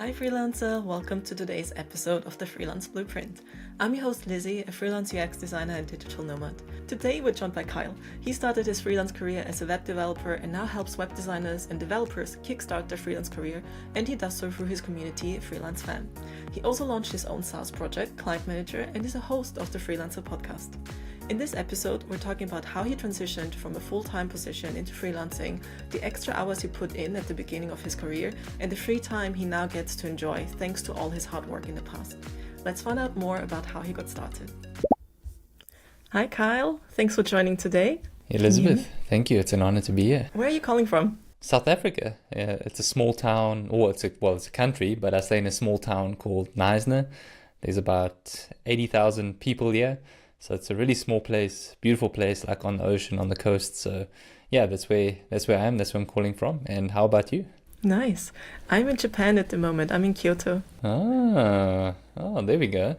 Hi freelancer, welcome to today's episode of the Freelance Blueprint. I'm your host Lizzie, a freelance UX designer and digital nomad. Today we're joined by Kyle. He started his freelance career as a web developer and now helps web designers and developers kickstart their freelance career, and he does so through his community, Freelance Fam. He also launched his own SaaS project, Client Manager, and is a host of the Freelancer podcast. In this episode, we're talking about how he transitioned from a full-time position into freelancing, the extra hours he put in at the beginning of his career, and the free time he now gets to enjoy thanks to all his hard work in the past. Let's find out more about how he got started. Hi Kyle, thanks for joining today. Elisabeth, thank you. It's an honor to be here. Where are you calling from? South Africa. It's a small town, or it's a country, but I stay in a small town called Knysna. There's about 80,000 people here. So it's a really small place, beautiful place, like on the ocean, on the coast. So yeah, that's where I am. That's where I'm calling from. And how about you? Nice. I'm in Japan at the moment. I'm in Kyoto. Oh, there we go.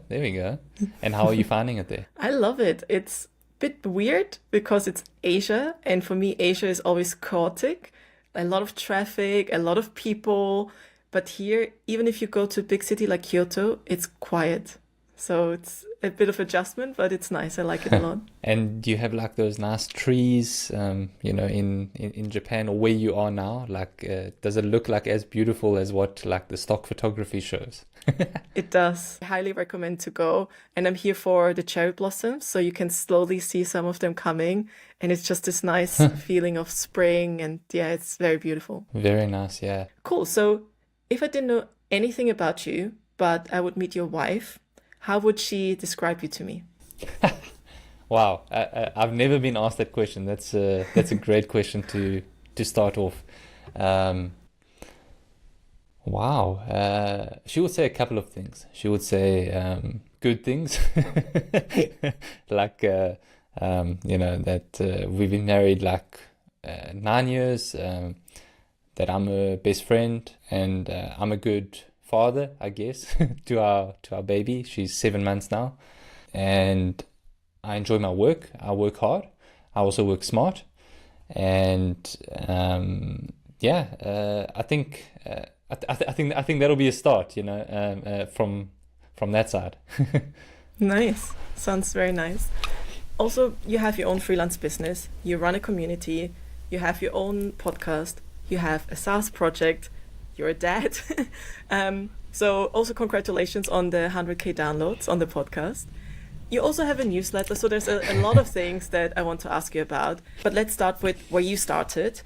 And how are you finding it there? I love it. It's a bit weird because it's Asia. And for me, Asia is always chaotic. A lot of traffic, a lot of people. But here, even if you go to a big city like Kyoto, it's quiet. So it's a bit of adjustment, but it's nice. I like it a lot. And do you have like those nice trees, in Japan or where you are now? Like, does it look like as beautiful as what like the stock photography shows? It does. I highly recommend to go. And I'm here for the cherry blossoms, so you can slowly see some of them coming. And it's just this nice feeling of spring. And yeah, it's very beautiful. Very nice, yeah. Cool. So if I didn't know anything about you, but I would meet your wife, how would she describe you to me? Wow, I've never been asked that question. That's a great question to start off. Wow, she would say a couple of things. She would say good things, like that we've been married like 9 years. That I'm her best friend and I'm a good father, I guess, to our baby. She's 7 months now, and I enjoy my work. I work hard. I also work smart, and I think that'll be a start. From that side. Nice. Sounds very nice. Also, you have your own freelance business. You run a community. You have your own podcast. You have a SaaS project. You're a dad. So also congratulations on the 100K downloads on the podcast. You also have a newsletter, so there's a lot of things that I want to ask you about. But let's start with where you started,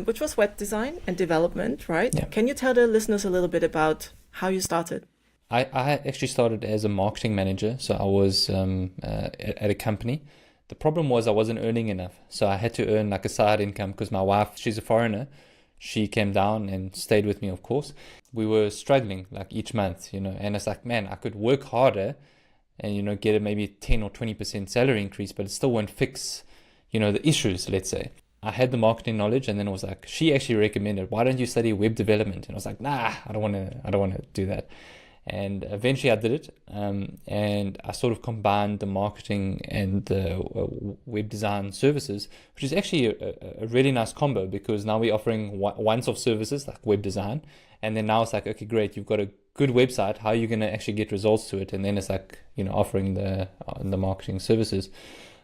which was web design and development, right? Yeah. Can you tell the listeners a little bit about how you started? I actually started as a marketing manager, so I was at a company. The problem was I wasn't earning enough, so I had to earn like a side income because my wife, she's a foreigner. She came down and stayed with me, of course. We were struggling like each month, and it's like, man, I could work harder and, get a maybe 10 or 20% salary increase, but it still won't fix, the issues, let's say. I had the marketing knowledge, and then it was like, she actually recommended, why don't you study web development? And I was like, nah, I don't want to do that. And eventually I did it, and I sort of combined the marketing and the web design services, which is actually a really nice combo, because now we're offering once-off services like web design, and then now it's like, okay, great, you've got a good website, how are you going to actually get results to it? And then it's like, offering the marketing services.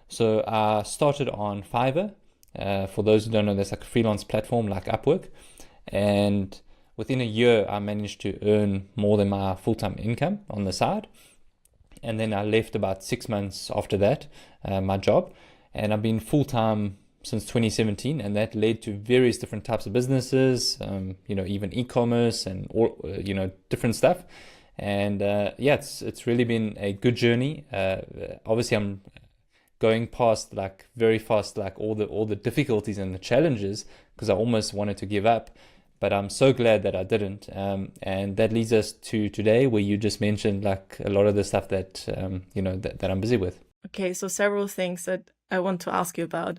So I started on Fiverr. For those who don't know, that's like a freelance platform like Upwork, and within a year, I managed to earn more than my full-time income on the side. And then I left about 6 months after that, my job. And I've been full-time since 2017. And that led to various different types of businesses, even e-commerce and, different stuff. And it's really been a good journey. Obviously, I'm going past like very fast, like all the difficulties and the challenges, because I almost wanted to give up. But I'm so glad that I didn't. And that leads us to today, where you just mentioned like a lot of the stuff that, that I'm busy with. Okay, so several things that I want to ask you about.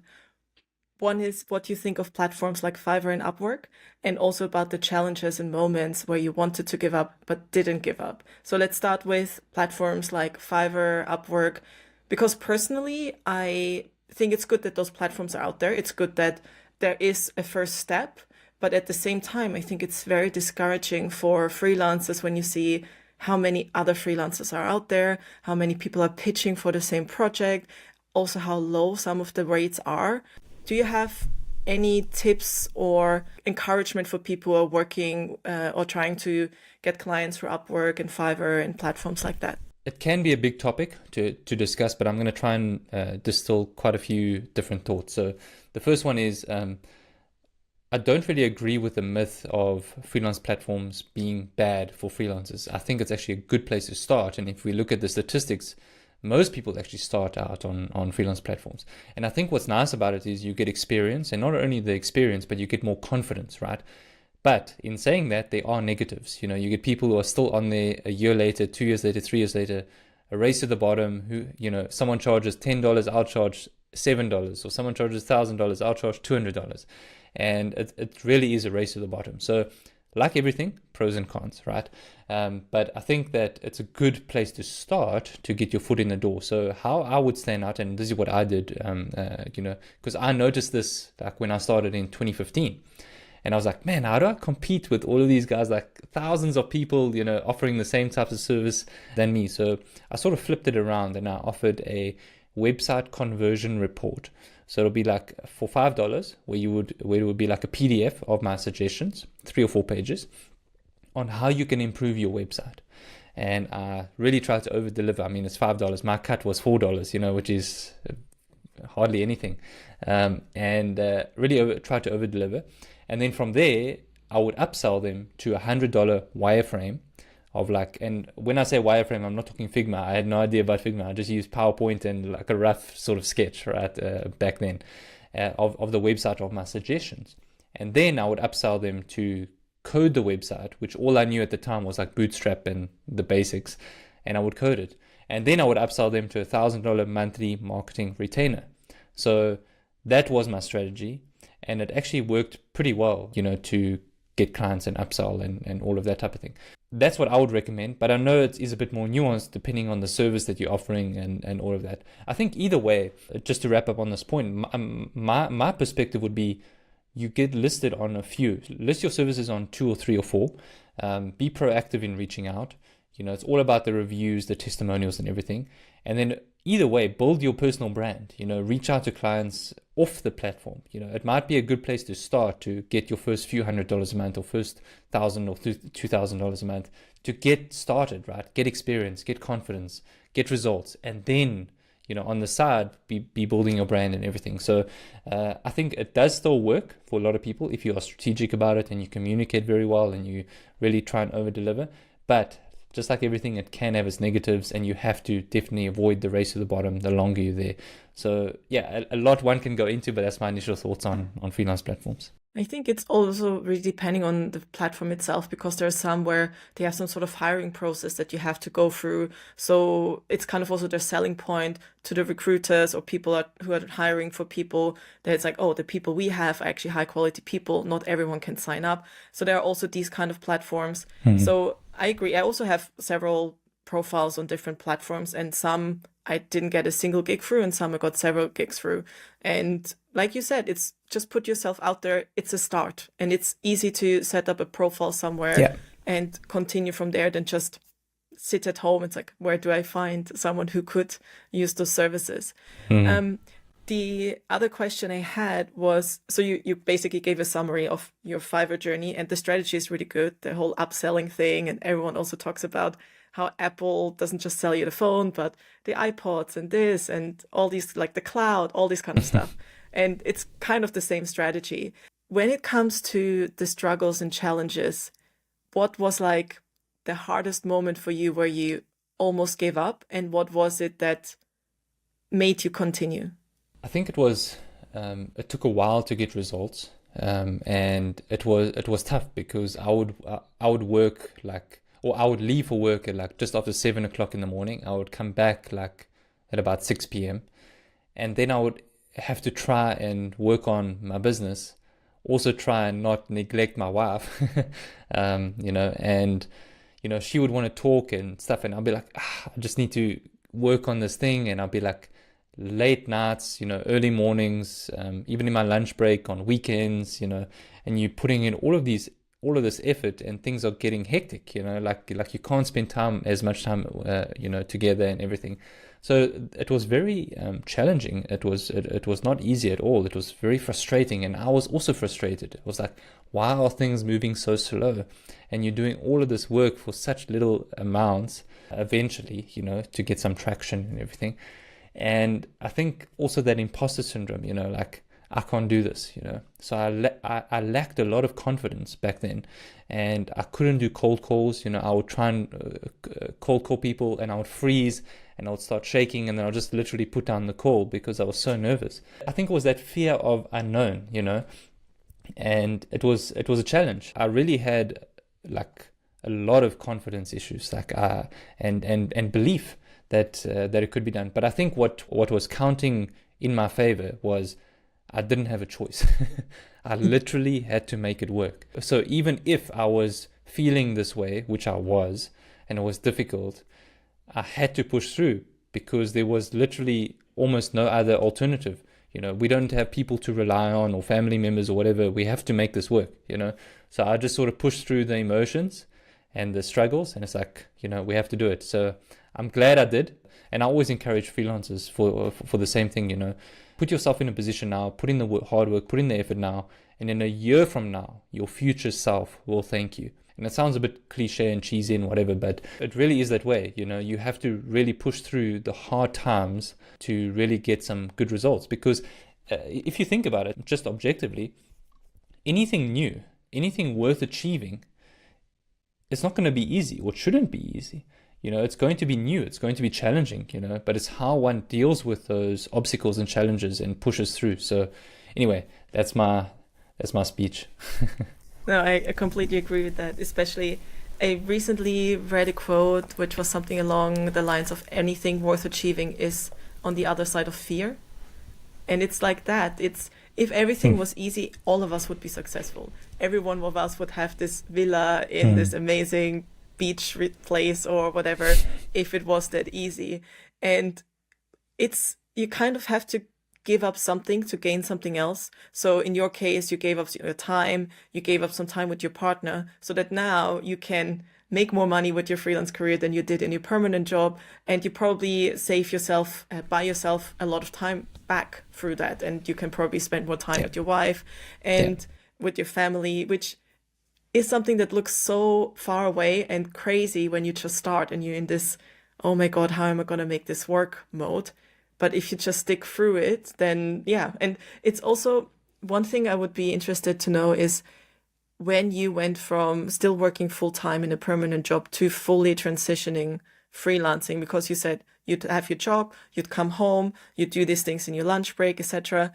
One is what you think of platforms like Fiverr and Upwork, and also about the challenges and moments where you wanted to give up but didn't give up. So let's start with platforms like Fiverr, Upwork, because personally, I think it's good that those platforms are out there. It's good that there is a first step. But at the same time, I think it's very discouraging for freelancers when you see how many other freelancers are out there, how many people are pitching for the same project, also how low some of the rates are. Do you have any tips or encouragement for people who are working or trying to get clients through Upwork and Fiverr and platforms like that? It can be a big topic to discuss, but I'm going to try and distill quite a few different thoughts. So the first one is I don't really agree with the myth of freelance platforms being bad for freelancers. I think it's actually a good place to start. And if we look at the statistics, most people actually start out on freelance platforms. And I think what's nice about it is you get experience, and not only the experience, but you get more confidence, right? But in saying that, there are negatives. You get people who are still on there a year later, 2 years later, 3 years later, a race to the bottom, who, someone charges $10, I'll charge $7, or someone charges $1,000, I'll charge $200. And it really is a race to the bottom. So like everything, pros and cons, right? But I think that it's a good place to start to get your foot in the door. So how I would stand out, and this is what I did, because I noticed this like when I started in 2015. And I was like, man, how do I compete with all of these guys, like thousands of people, offering the same types of service than me? So I sort of flipped it around and I offered a website conversion report. So it'll be like for $5, where it would be like a PDF of my suggestions, 3 or 4 pages, on how you can improve your website. And I really tried to over deliver. I mean, it's $5. My cut was $4, which is hardly anything. Really tried to over deliver. And then from there, I would upsell them to $100 wireframe of and when I say wireframe, I'm not talking Figma. I had no idea about Figma. I just used PowerPoint and like a rough sort of sketch, right, back then, of the website of my suggestions. And then I would upsell them to code the website, which all I knew at the time was like Bootstrap and the basics, and I would code it. And then I would upsell them to $1,000 monthly marketing retainer. So that was my strategy. And it actually worked pretty well, to get clients and upsell and all of that type of thing. That's what I would recommend, but I know it is a bit more nuanced depending on the service that you're offering and all of that. I think either way, just to wrap up on this point, my perspective would be you get listed on a few. List your services on 2 or 3 or 4. Be proactive in reaching out. It's all about the reviews, the testimonials and everything. And then either way, build your personal brand, reach out to clients off the platform. It might be a good place to start to get your first few $100 a month or first $1,000 or $2,000 a month to get started, right? Get experience, get confidence, get results. And then, on the side, be building your brand and everything. So I think it does still work for a lot of people if you are strategic about it and you communicate very well and you really try and over deliver. But just like everything, it can have its negatives, and you have to definitely avoid the race to the bottom the longer you're there. So yeah, a lot one can go into, but that's my initial thoughts on freelance platforms. I think it's also really depending on the platform itself, because there are some where they have some sort of hiring process that you have to go through. So it's kind of also their selling point to the recruiters or people who are hiring for people, that it's like, oh, the people we have are actually high quality people. Not everyone can sign up. So there are also these kind of platforms. So I agree. I also have several profiles on different platforms, and some I didn't get a single gig through and some I got several gigs through. And like you said, it's just put yourself out there. It's a start, and it's easy to set up a profile somewhere and continue from there than just sit at home. It's like, where do I find someone who could use those services? The other question I had was, so you basically gave a summary of your Fiverr journey, and the strategy is really good, the whole upselling thing. And everyone also talks about how Apple doesn't just sell you the phone, but the iPods and this and all these, like the cloud, all this kind of stuff. And it's kind of the same strategy. When it comes to the struggles and challenges, what was like the hardest moment for you where you almost gave up? And what was it that made you continue? I think it was, it took a while to get results. And it was tough because I would work I would leave for work at just after 7 o'clock in the morning. I would come back at about 6 p.m. And then I would have to try and work on my business, also try and not neglect my wife, and she would want to talk and stuff. And I'll be like, I just need to work on this thing. And I'll be like, late nights, early mornings, even in my lunch break on weekends, and you're putting in all of this effort, and things are getting hectic, like you can't spend as much time, together and everything. So it was very challenging. It was not easy at all. It was very frustrating, and I was also frustrated. It was like, why are things moving so slow? And you're doing all of this work for such little amounts, eventually, to get some traction and everything. And I think also that imposter syndrome, like, I can't do this, So I lacked a lot of confidence back then, and I couldn't do cold calls. I would try and cold call people, and I would freeze, and I would start shaking, and then I'll just literally put down the call because I was so nervous. I think it was that fear of unknown, and it was a challenge. I really had like a lot of confidence issues, like and belief that it could be done. But I think what was counting in my favor was I didn't have a choice. I literally had to make it work. So even if I was feeling this way, which I was, and it was difficult, I had to push through because there was literally almost no other alternative. We don't have people to rely on, or family members or whatever. We have to make this work, So I just sort of pushed through the emotions and the struggles, and it's like, we have to do it. So I'm glad I did. And I always encourage freelancers for the same thing, Put yourself in a position now, put in the hard work, put in the effort now, and in a year from now, your future self will thank you. And it sounds a bit cliche and cheesy and whatever, but it really is that way. You have to really push through the hard times to really get some good results. Because if you think about it, just objectively, anything new, anything worth achieving, it's not going to be easy, or it shouldn't be easy. It's going to be new, it's going to be challenging, but it's how one deals with those obstacles and challenges and pushes through. So anyway, that's my speech. No, I completely agree with that. Especially, I recently read a quote which was something along the lines of anything worth achieving is on the other side of fear. And it's like that. It's if everything was easy, all of us would be successful. Every one of us would have this villa in this amazing beach place or whatever, if it was that easy. And you kind of have to give up something to gain something else. So in your case, you gave up your time, you gave up some time with your partner, so that now you can make more money with your freelance career than you did in your permanent job, and you probably buy yourself a lot of time back through that, and you can probably spend more time with your wife and with your family, which is something that looks so far away and crazy when you just start and you're in this, oh my God, how am I going to make this work mode? But if you just stick through it, then yeah. And it's also one thing I would be interested to know is when you went from still working full time in a permanent job to fully transitioning freelancing, because you said you'd have your job, you'd come home, you'd do these things in your lunch break, etc.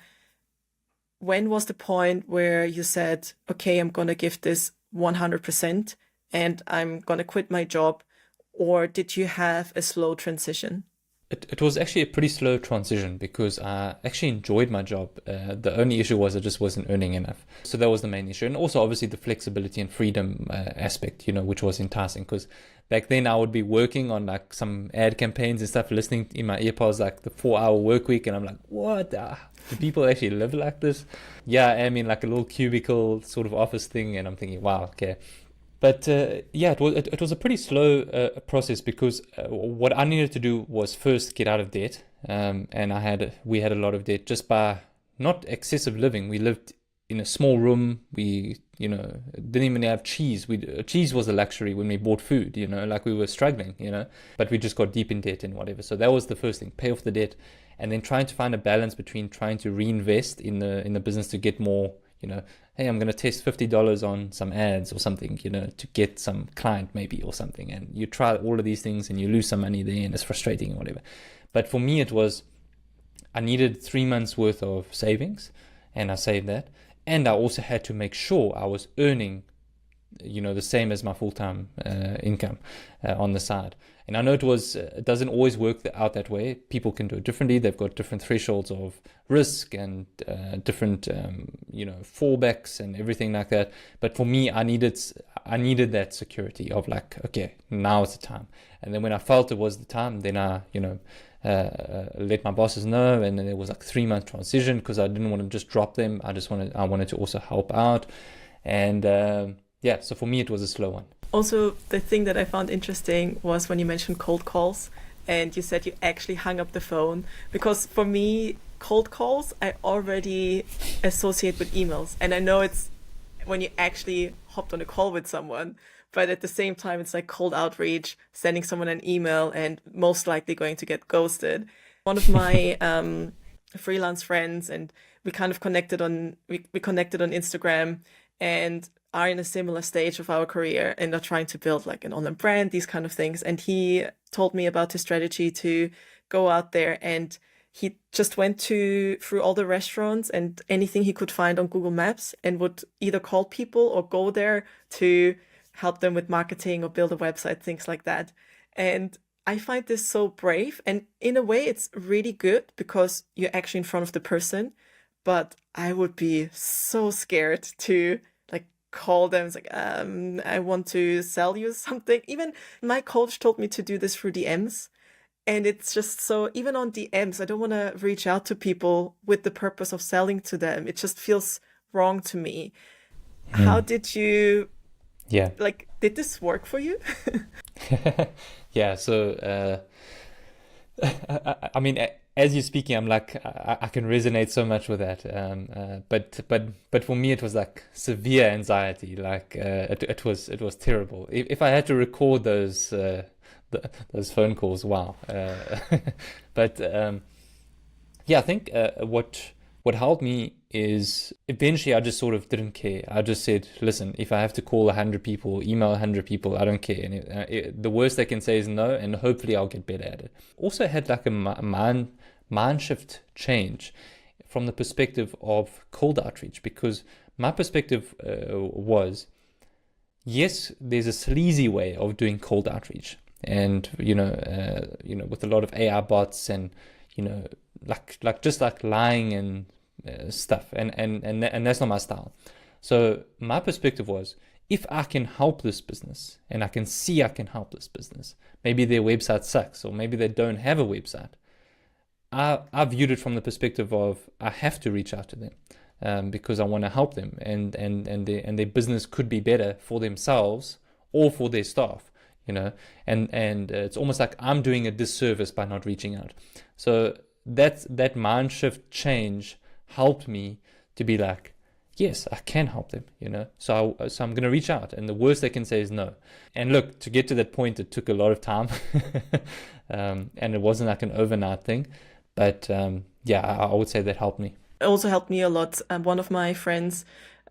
When was the point where you said, okay, I'm going to give this 100% and I'm going to quit my job? Or did you have a slow transition? It was actually a pretty slow transition because I actually enjoyed my job. The only issue was I just wasn't earning enough. So that was the main issue. And also obviously the flexibility and freedom aspect, which was enticing, because back then I would be working on like some ad campaigns and stuff, listening in my earpods, like the 4-hour work week. And I'm like, what? Do people actually live like this? Yeah, I mean, like a little cubicle sort of office thing. And I'm thinking, wow, okay. But it was a pretty slow process because what I needed to do was first get out of debt, and we had a lot of debt just by not excessive living. We lived in a small room. We didn't even have cheese. Cheese was a luxury when we bought food. Like we were struggling. But we just got deep in debt and whatever. So that was the first thing: pay off the debt, and then trying to find a balance between trying to reinvest in the business to get more. Hey, I'm going to test $50 on some ads or something, to get some client maybe or something. And you try all of these things and you lose some money there and it's frustrating or whatever. But for me, it was, I needed 3 months worth of savings and I saved that. And I also had to make sure I was earning, the same as my full-time income on the side. And I know it doesn't always work out that way. People can do it differently. They've got different thresholds of risk and different, fallbacks and everything like that. But for me, I needed that security of like, okay, now is the time. And then when I felt it was the time, then I, let my bosses know, and then there was like 3-month transition because I didn't want to just drop them. I wanted to also help out, and so for me it was a slow one. Also, the thing that I found interesting was when you mentioned cold calls and you said you actually hung up the phone, because for me, cold calls I already associate with emails, and I know it's when you actually hopped on a call with someone, but at the same time it's like cold outreach, sending someone an email and most likely going to get ghosted. One of my freelance friends, and we kind of connected on Instagram, and are in a similar stage of our career and are trying to build like an online brand, these kind of things. And he told me about his strategy to go out there, and he just went through all the restaurants and anything he could find on Google Maps, and would either call people or go there to help them with marketing or build a website, things like that. And I find this so brave, and in a way it's really good because you're actually in front of the person, but I would be so scared to like call them. It's like, I want to sell you something. Even my coach told me to do this through DMs. And it's just so, even on DMs, I don't want to reach out to people with the purpose of selling to them. It just feels wrong to me. How did you, did this work for you? Yeah, so, I mean, as you're speaking, I'm like, I can resonate so much with that. But for me, it was like severe anxiety. Like, it was terrible. If I had to record those phone calls, wow. But I think what helped me is eventually I just sort of didn't care. I just said, listen, if I have to call 100 people, email 100 people, I don't care. And the worst they can say is no, and hopefully I'll get better at it. Also had like a mind shift change from the perspective of cold outreach, because my perspective was, yes, there's a sleazy way of doing cold outreach. And with a lot of AI bots and like lying and stuff, and that's not my style. So my perspective was, if I can help this business, and I can see I can help this business, maybe their website sucks, or maybe they don't have a website. I viewed it from the perspective of I have to reach out to them because I want to help them, and their business could be better for themselves or for their staff. And it's almost like I'm doing a disservice by not reaching out. So that mind shift change helped me to be like, yes, I can help them, So I'm going to reach out, and the worst they can say is no. And look, to get to that point, it took a lot of time, and it wasn't like an overnight thing. But I would say that helped me. It also helped me a lot. One of my friends,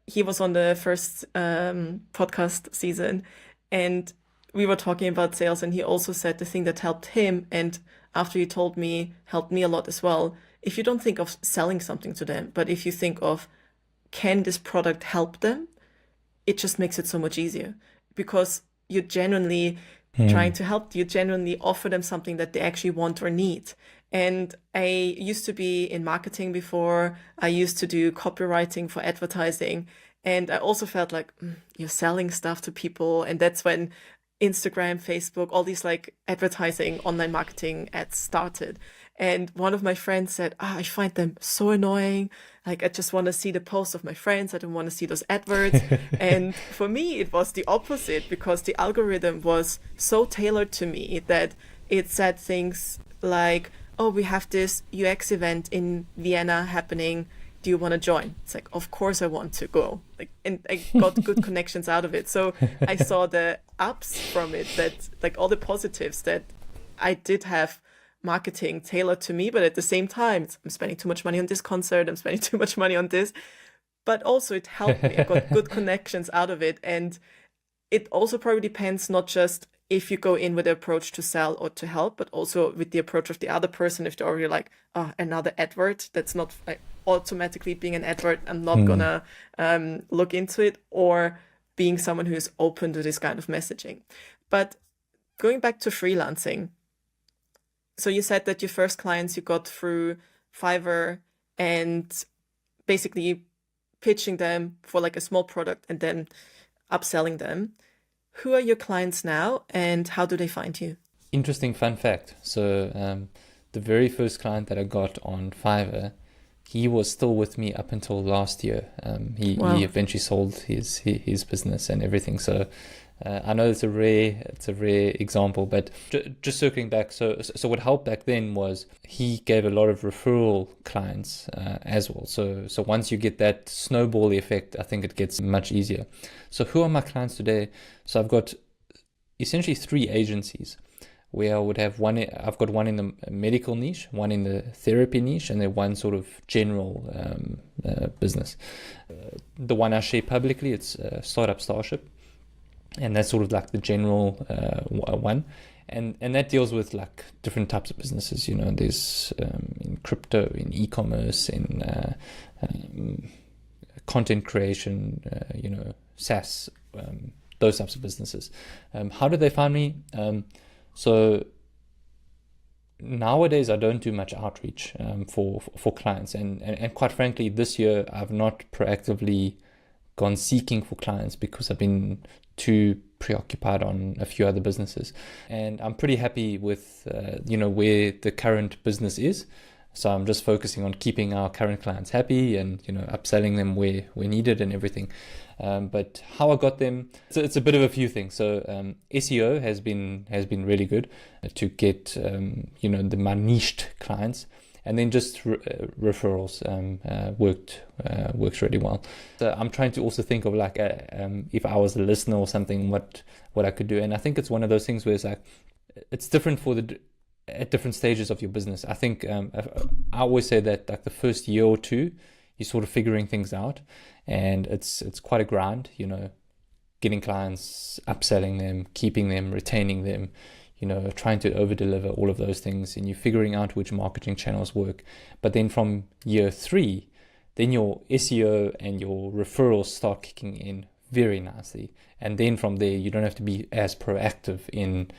he was on the first podcast season, and we were talking about sales, and he also said the thing that helped him, and after he told me, helped me a lot as well. If you don't think of selling something to them, but if you think of, can this product help them? It just makes it so much easier, because you're genuinely trying to help. You genuinely offer them something that they actually want or need. And I used to be in marketing before. I used to do copywriting for advertising. And I also felt like you're selling stuff to people. And that's when Instagram, Facebook, all these like advertising, online marketing ads started. And one of my friends said, I find them so annoying. Like, I just want to see the posts of my friends. I don't want to see those adverts. And for me, it was the opposite, because the algorithm was so tailored to me that it said things like, oh, we have this UX event in Vienna happening. Do you want to join? It's like, of course I want to go. Like, and I got good connections out of it. So I saw the ups from it, that like all the positives, that I did have marketing tailored to me, but at the same time, I'm spending too much money on this concert, I'm spending too much money on this. But also it helped me. I got good connections out of it. And it also probably depends not just if you go in with the approach to sell or to help, but also with the approach of the other person. If they're already like, oh, another advert, that's not like automatically being an advert, I'm not gonna look into it, or being someone who is open to this kind of messaging. But going back to freelancing, so you said that your first clients you got through Fiverr, and basically pitching them for like a small product and then upselling them. Who are your clients now, and how do they find you? Interesting fun fact. So the very first client that I got on Fiverr, he was still with me up until last year. He eventually sold his business and everything. So I know it's a rare example, but just circling back. So what helped back then was he gave a lot of referral clients as well. So once you get that snowball effect, I think it gets much easier. So who are my clients today? So I've got essentially 3 agencies, where I would have I've got one in the medical niche, one in the therapy niche, and then one sort of general business. The one I share publicly, it's Startup Starship, and that's sort of like the general one. And that deals with like different types of businesses. There's in crypto, in e-commerce, in content creation, SaaS, those types of businesses. How did they find me? So nowadays I don't do much outreach for clients, and quite frankly, this year I've not proactively gone seeking for clients because I've been too preoccupied on a few other businesses, and I'm pretty happy with where the current business is. So I'm just focusing on keeping our current clients happy and upselling them where needed and everything. But how I got them, so it's a bit of a few things. So SEO has been really good to get my niched clients, and then just referrals works really well. So I'm trying to also think of like if I was a listener or something, what I could do. And I think it's one of those things where it's like it's different at different stages of your business. I think I always say that like the first year or two, you're sort of figuring things out, and it's quite a grind, getting clients, upselling them, keeping them, retaining them, trying to over deliver, all of those things, and you're figuring out which marketing channels work. But then from year 3, then your SEO and your referrals start kicking in very nicely, and then from there you don't have to be as proactive in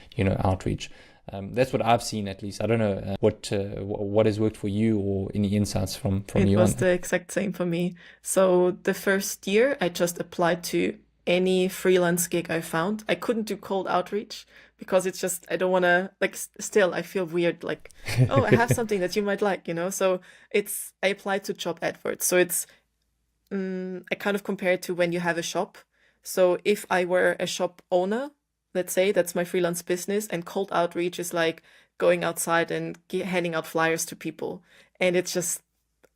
outreach. That's what I've seen, at least. I don't know what has worked for you, or any insights from you. It was the exact same for me. So the first year I just applied to any freelance gig I found. I couldn't do cold outreach because it's just, I don't want to, like, still I feel weird, like, oh, I have something that you might like, So I applied to job adverts. So it's, I kind of compare it to when you have a shop. So if I were a shop owner, let's say that's my freelance business, and cold outreach is like going outside and handing out flyers to people, and it's just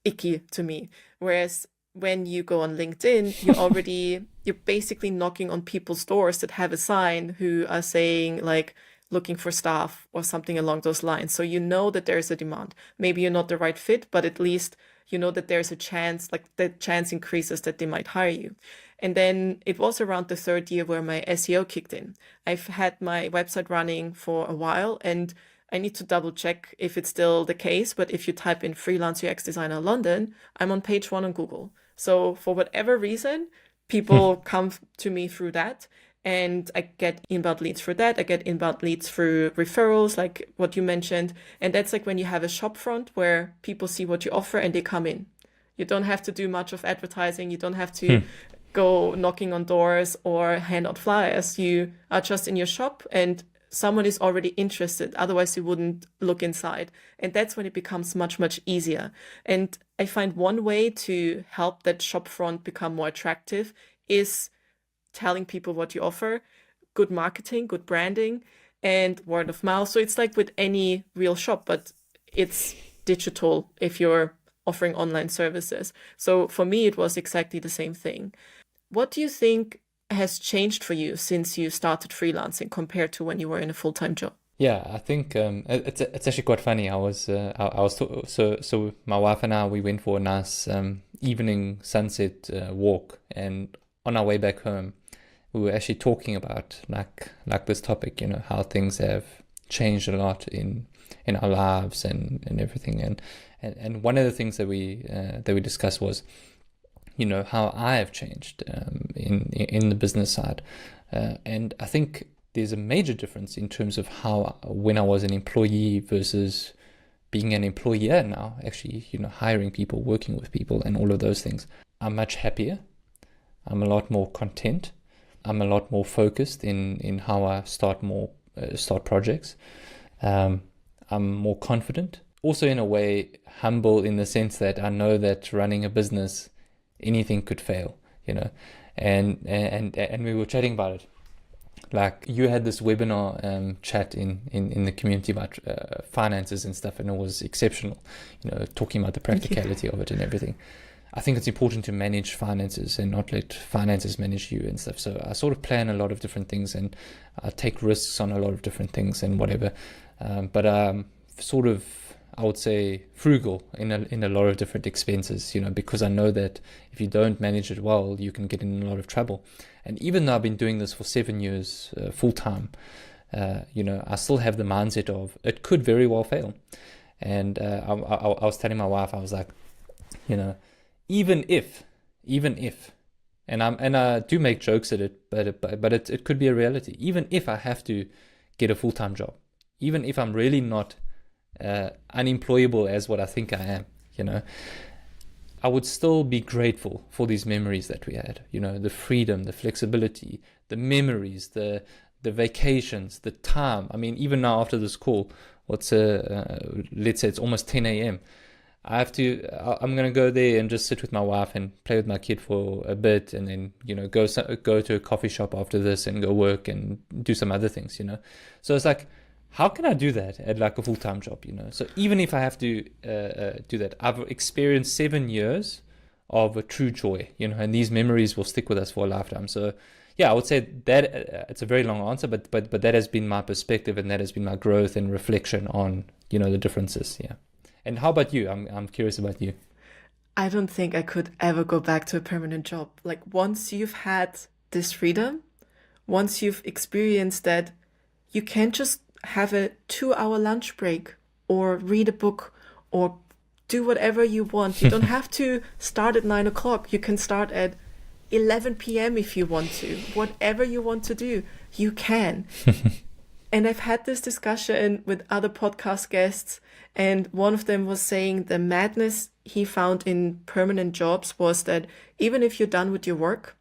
icky to me. Whereas when you go on LinkedIn, you're basically knocking on people's doors that have a sign who are saying like looking for staff or something along those lines. So that there's a demand. Maybe you're not the right fit, but at least that there's a chance, like the chance increases that they might hire you. And then it was around the 3rd year where my SEO kicked in. I've had my website running for a while, and I need to double check if it's still the case. But if you type in freelance UX designer London, I'm on page 1 on Google. So for whatever reason, people come to me through that, and I get inbound leads through that. I get inbound leads through referrals, like what you mentioned. And that's like when you have a shop front where people see what you offer and they come in. You don't have to do much of advertising. You don't have to go knocking on doors or hand out flyers. You are just in your shop and someone is already interested. Otherwise, you wouldn't look inside. And that's when it becomes much, much easier. And I find one way to help that shop front become more attractive is telling people what you offer, good marketing, good branding, and word of mouth. So it's like with any real shop, but it's digital if you're offering online services. So for me, it was exactly the same thing. What do you think has changed for you since you started freelancing compared to when you were in a full-time job? Yeah, I think it's actually quite funny. So my wife and I, we went for a nice evening sunset walk, and on our way back home, we were actually talking about like this topic, how things have changed a lot in our lives and everything, and one of the things that we discussed was how I have changed in the business side, and I think there's a major difference in terms of how when I was an employee versus being an employer now, actually hiring people, working with people, and all of those things. I'm much happier. I'm a lot more content. I'm a lot more focused in how I start projects. I'm more confident also in a way humble in the sense that I know that running a business, anything could fail, and we were chatting about it. Like, you had this webinar chat in the community about finances and stuff, and it was exceptional, talking about the practicality of it and everything. I think it's important to manage finances and not let finances manage you and stuff. So I sort of plan a lot of different things, and I take risks on a lot of different things and whatever. But sort of, I would say, frugal in a lot of different expenses, because I know that if you don't manage it well, you can get in a lot of trouble. And even though I've been doing this for 7 years full time, I still have the mindset of it could very well fail. And I was telling my wife, I was like, even if, and I do make jokes at it, but it could be a reality. Even if I have to get a full-time job, even if I'm really not unemployable as what I think I am, I would still be grateful for these memories that we had. The freedom, the flexibility, the memories, the vacations, the time. I mean, even now after this call, let's say it's almost 10 a.m. I'm going to go there and just sit with my wife and play with my kid for a bit, and then, go to a coffee shop after this and go work and do some other things, So it's like, how can I do that at like a full-time job, So even if I have to do that, I've experienced 7 years of a true joy, and these memories will stick with us for a lifetime. So yeah, I would say that it's a very long answer, but that has been my perspective, and that has been my growth and reflection on, the differences. Yeah. And how about you? I'm curious about you. I don't think I could ever go back to a permanent job. Like, once you've had this freedom, once you've experienced that you can just have a 2-hour lunch break or read a book or do whatever you want. You don't have to start at 9 o'clock. You can start at 11 p.m. if you want to. Whatever you want to do, you can. And I've had this discussion with other podcast guests, and one of them was saying the madness he found in permanent jobs was that even if you're done with your work,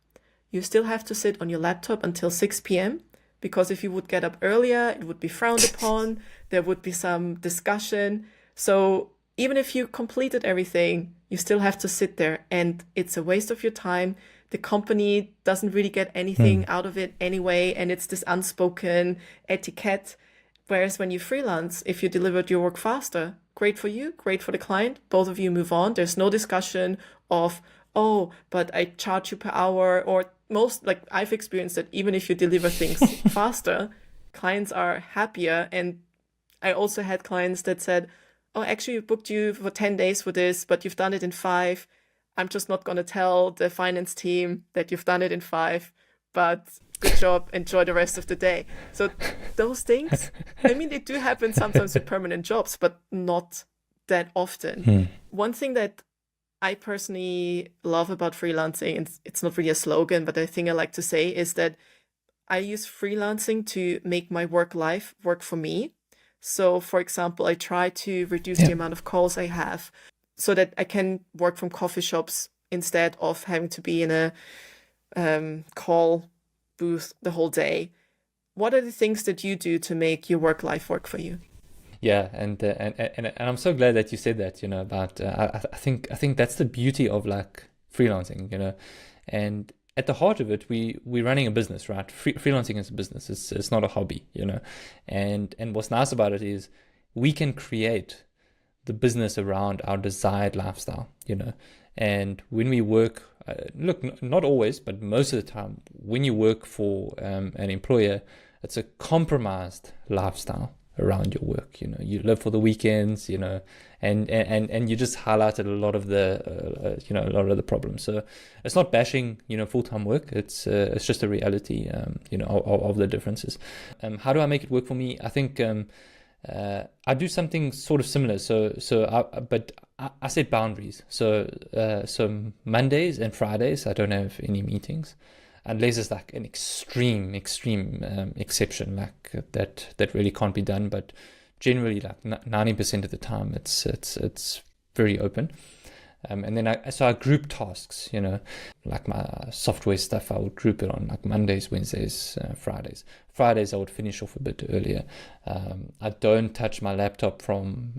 you still have to sit on your laptop until 6 p.m. because if you would get up earlier, it would be frowned upon. There would be some discussion. So even if you completed everything, you still have to sit there, and it's a waste of your time. The company doesn't really get anything out of it anyway, and it's this unspoken etiquette. Whereas when you freelance, if you delivered your work faster, great for you, great for the client, both of you move on. There's no discussion of, oh, but I charge you per hour, or I've experienced that even if you deliver things faster, clients are happier. And I also had clients that said, oh, actually, we booked you for 10 days for this, but you've done it in 5. I'm just not going to tell the finance team that you've done it in 5, but good job, enjoy the rest of the day. So those things, I mean, they do happen sometimes with permanent jobs, but not that often. One thing that I personally love about freelancing, and it's not really a slogan, but I think I like to say, is that I use freelancing to make my work life work for me. So, for example, I try to reduce the amount of calls I have, so that I can work from coffee shops instead of having to be in a call booth the whole day. What are the things that you do to make your work life work for you? Yeah, and I'm so glad that you said that. About I think that's the beauty of like freelancing. And at the heart of it, we're running a business, right? Freelancing is a business. It's not a hobby. And what's nice about it is we can create the business around our desired lifestyle, and when we work, look, not always, but most of the time, when you work for an employer, it's a compromised lifestyle around your work. You live for the weekends, and you just highlighted a lot of the problems. So it's not bashing, full-time work. It's just a reality, of the differences. How do I make it work for me? I think I do something sort of similar. But I set boundaries. So Mondays and Fridays, I don't have any meetings, unless it's like an extreme exception, like that really can't be done. But generally, like 90% of the time, it's very open. And then I group tasks, like my software stuff, I would group it on like Mondays, Wednesdays, Fridays. Fridays I would finish off a bit earlier. I don't touch my laptop from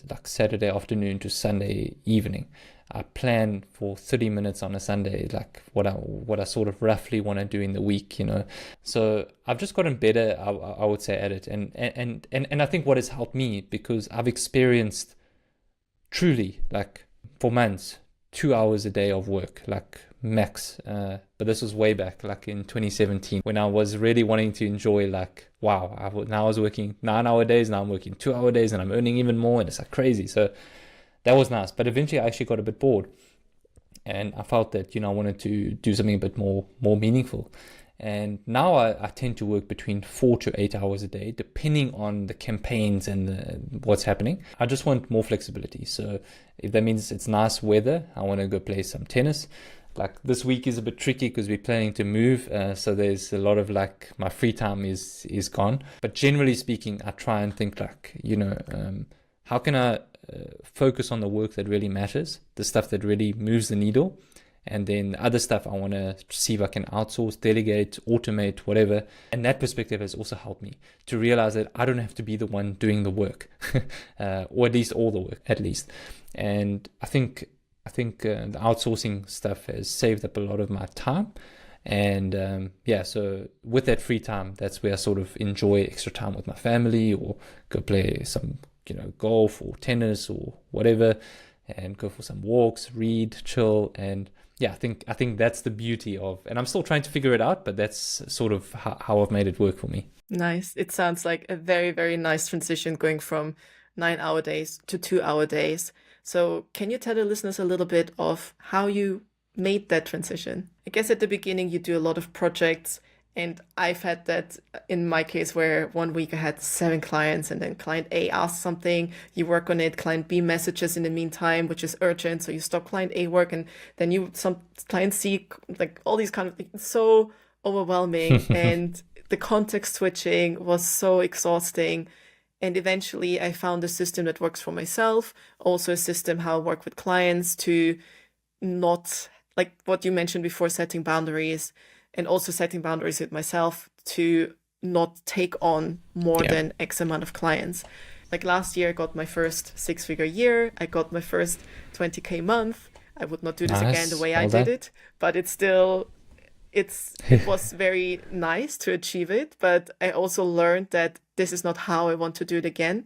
like Saturday afternoon to Sunday evening. I plan for 30 minutes on a Sunday, like what I sort of roughly want to do in the week, So I've just gotten better, I would say, at it. And I think what has helped me, because I've experienced truly, like for months, 2 hours a day of work, like max. But this was way back, like in 2017, when I was really wanting to enjoy, like, wow, now I was working 9-hour days, now I'm working 2-hour days, and I'm earning even more, and it's like crazy. So that was nice. But eventually I actually got a bit bored, and I felt that, I wanted to do something a bit more meaningful. And now I tend to work between 4 to 8 hours a day, depending on the campaigns and what's happening. I just want more flexibility. So if that means it's nice weather, I want to go play some tennis. Like this week is a bit tricky because we're planning to move. So there's a lot of like my free time is gone. But generally speaking, I try and think like, how can I focus on the work that really matters, the stuff that really moves the needle. And then other stuff I want to see if I can outsource, delegate, automate, whatever. And that perspective has also helped me to realize that I don't have to be the one doing the work, or at least all the work, at least. And I think the outsourcing stuff has saved up a lot of my time. And so with that free time, that's where I sort of enjoy extra time with my family, or go play some, golf or tennis or whatever, and go for some walks, read, chill. And I think that's the beauty of, and I'm still trying to figure it out, but that's sort of how I've made it work for me. Nice. It sounds like a very, very nice transition going from 9-hour days to 2-hour days. So can you tell the listeners a little bit of how you made that transition? I guess at the beginning you do a lot of projects, and I've had that in my case where one week I had 7 clients, and then client A asks something, you work on it, client B messages in the meantime, which is urgent. So you stop client A work, and then some client C, like all these kind of things. It's so overwhelming. And the context switching was so exhausting. And eventually I found a system that works for myself, also a system how I work with clients to not, like what you mentioned before, setting boundaries, and also setting boundaries with myself to not take on more than X amount of clients. Like last year, I got my first 6-figure year. I got my first 20K month. I would not do this again the way I did it, but it was very nice to achieve it. But I also learned that this is not how I want to do it again.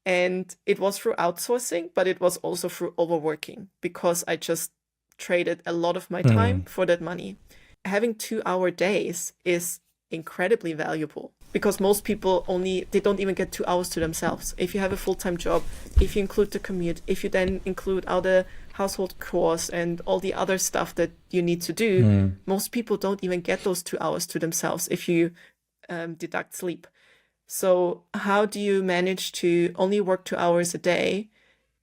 And it was through outsourcing, but it was also through overworking, because I just traded a lot of my time for that money. Having 2-hour days is incredibly valuable, because most people they don't even get 2 hours to themselves. If you have a full-time job, if you include the commute, if you then include other household chores and all the other stuff that you need to do, most people don't even get those 2 hours to themselves if you deduct sleep. So how do you manage to only work 2 hours a day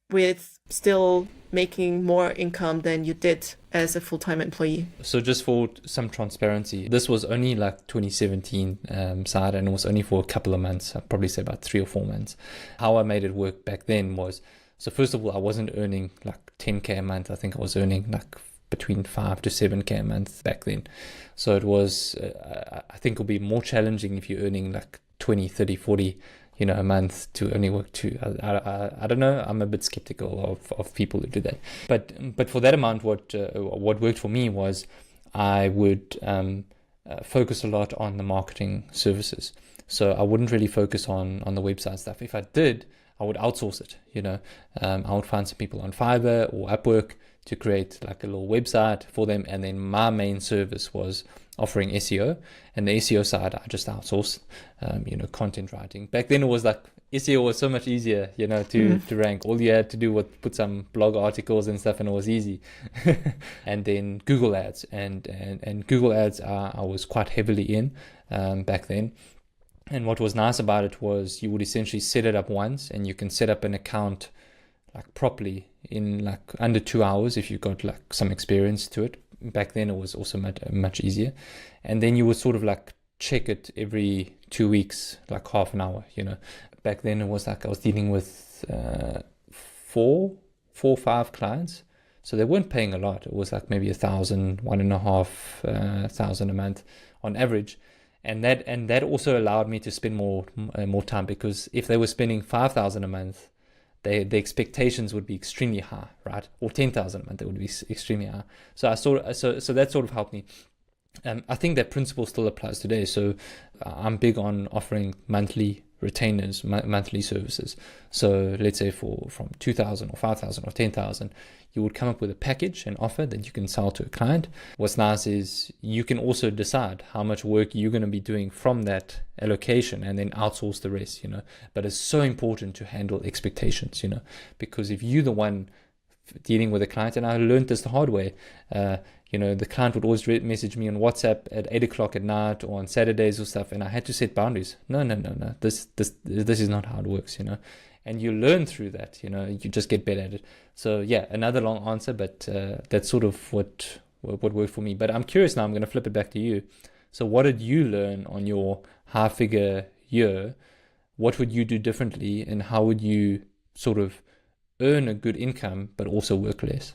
with still making more income than you did as a full-time employee? So just for some transparency, this was only like 2017 side, and it was only for a couple of months. I'd probably say about 3 or 4 months. How I made it work back then was, so first of all, I wasn't earning like 10K a month. I think I was earning like between 5 to 7K a month back then. So it was, I think it'll be more challenging if you're earning like 20, 30, 40 a month to only work 2. I don't know. I'm a bit skeptical of people who do that. But for that amount, what worked for me was I would focus a lot on the marketing services. So I wouldn't really focus on the website stuff. If I did, I would outsource it. I would find some people on Fiverr or Upwork to create like a little website for them. And then my main service was offering SEO, and the SEO side I just outsourced, content writing. Back then it was like SEO was so much easier, to rank. All you had to do was put some blog articles and stuff, and it was easy. And then Google Ads, and Google Ads I was quite heavily in back then. And what was nice about it was you would essentially set it up once, and you can set up an account like properly in like under 2 hours if you got like some experience to it. Back then it was also much easier. And then you would sort of like check it every 2 weeks, like half an hour. Back then it was like I was dealing with four 4 or 5 clients. So they weren't paying a lot. It was like maybe 1,000, 1,500 a month on average. And that also allowed me to spend more time, because if they were spending 5,000 a month, the expectations would be extremely high, right? Or 10,000 a month, it would be extremely high. So that sort of helped me. I think that principle still applies today. So I'm big on offering monthly retainers, monthly services. So let's say from 2,000 or 5,000 or 10,000, you would come up with a package and offer that you can sell to a client. What's nice is you can also decide how much work you're going to be doing from that allocation and then outsource the rest, But it's so important to handle expectations, because if you're the one dealing with a client, and I learned this the hard way, the client would always message me on WhatsApp at 8 o'clock at night or on Saturdays or stuff, and I had to set boundaries. No. This is not how it works, And you learn through that, You just get better at it. So yeah, another long answer, but that's sort of what worked for me. But I'm curious now. I'm going to flip it back to you. So what did you learn on your high-figure year? What would you do differently, and how would you sort of earn a good income but also work less?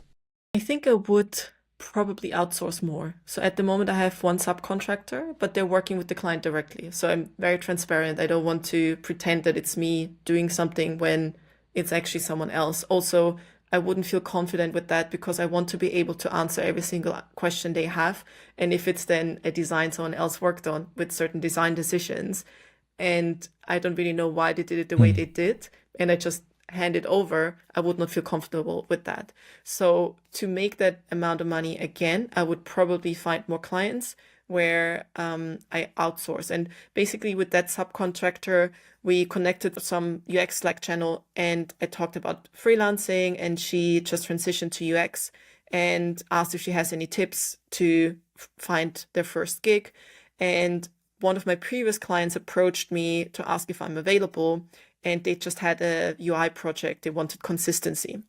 I think I would probably outsource more. So at the moment I have one subcontractor, but they're working with the client directly. So I'm very transparent. I don't want to pretend that it's me doing something when it's actually someone else. Also, I wouldn't feel confident with that, because I want to be able to answer every single question they have. And if it's then a design someone else worked on with certain design decisions, and I don't really know why they did it the way they did, and I just hand it over, I would not feel comfortable with that. So to make that amount of money again, I would probably find more clients where I outsource. And basically with that subcontractor, we connected some UX Slack channel, and I talked about freelancing, and she just transitioned to UX and asked if she has any tips to find their first gig. And one of my previous clients approached me to ask if I'm available, and they just had a UI project. They wanted consistency.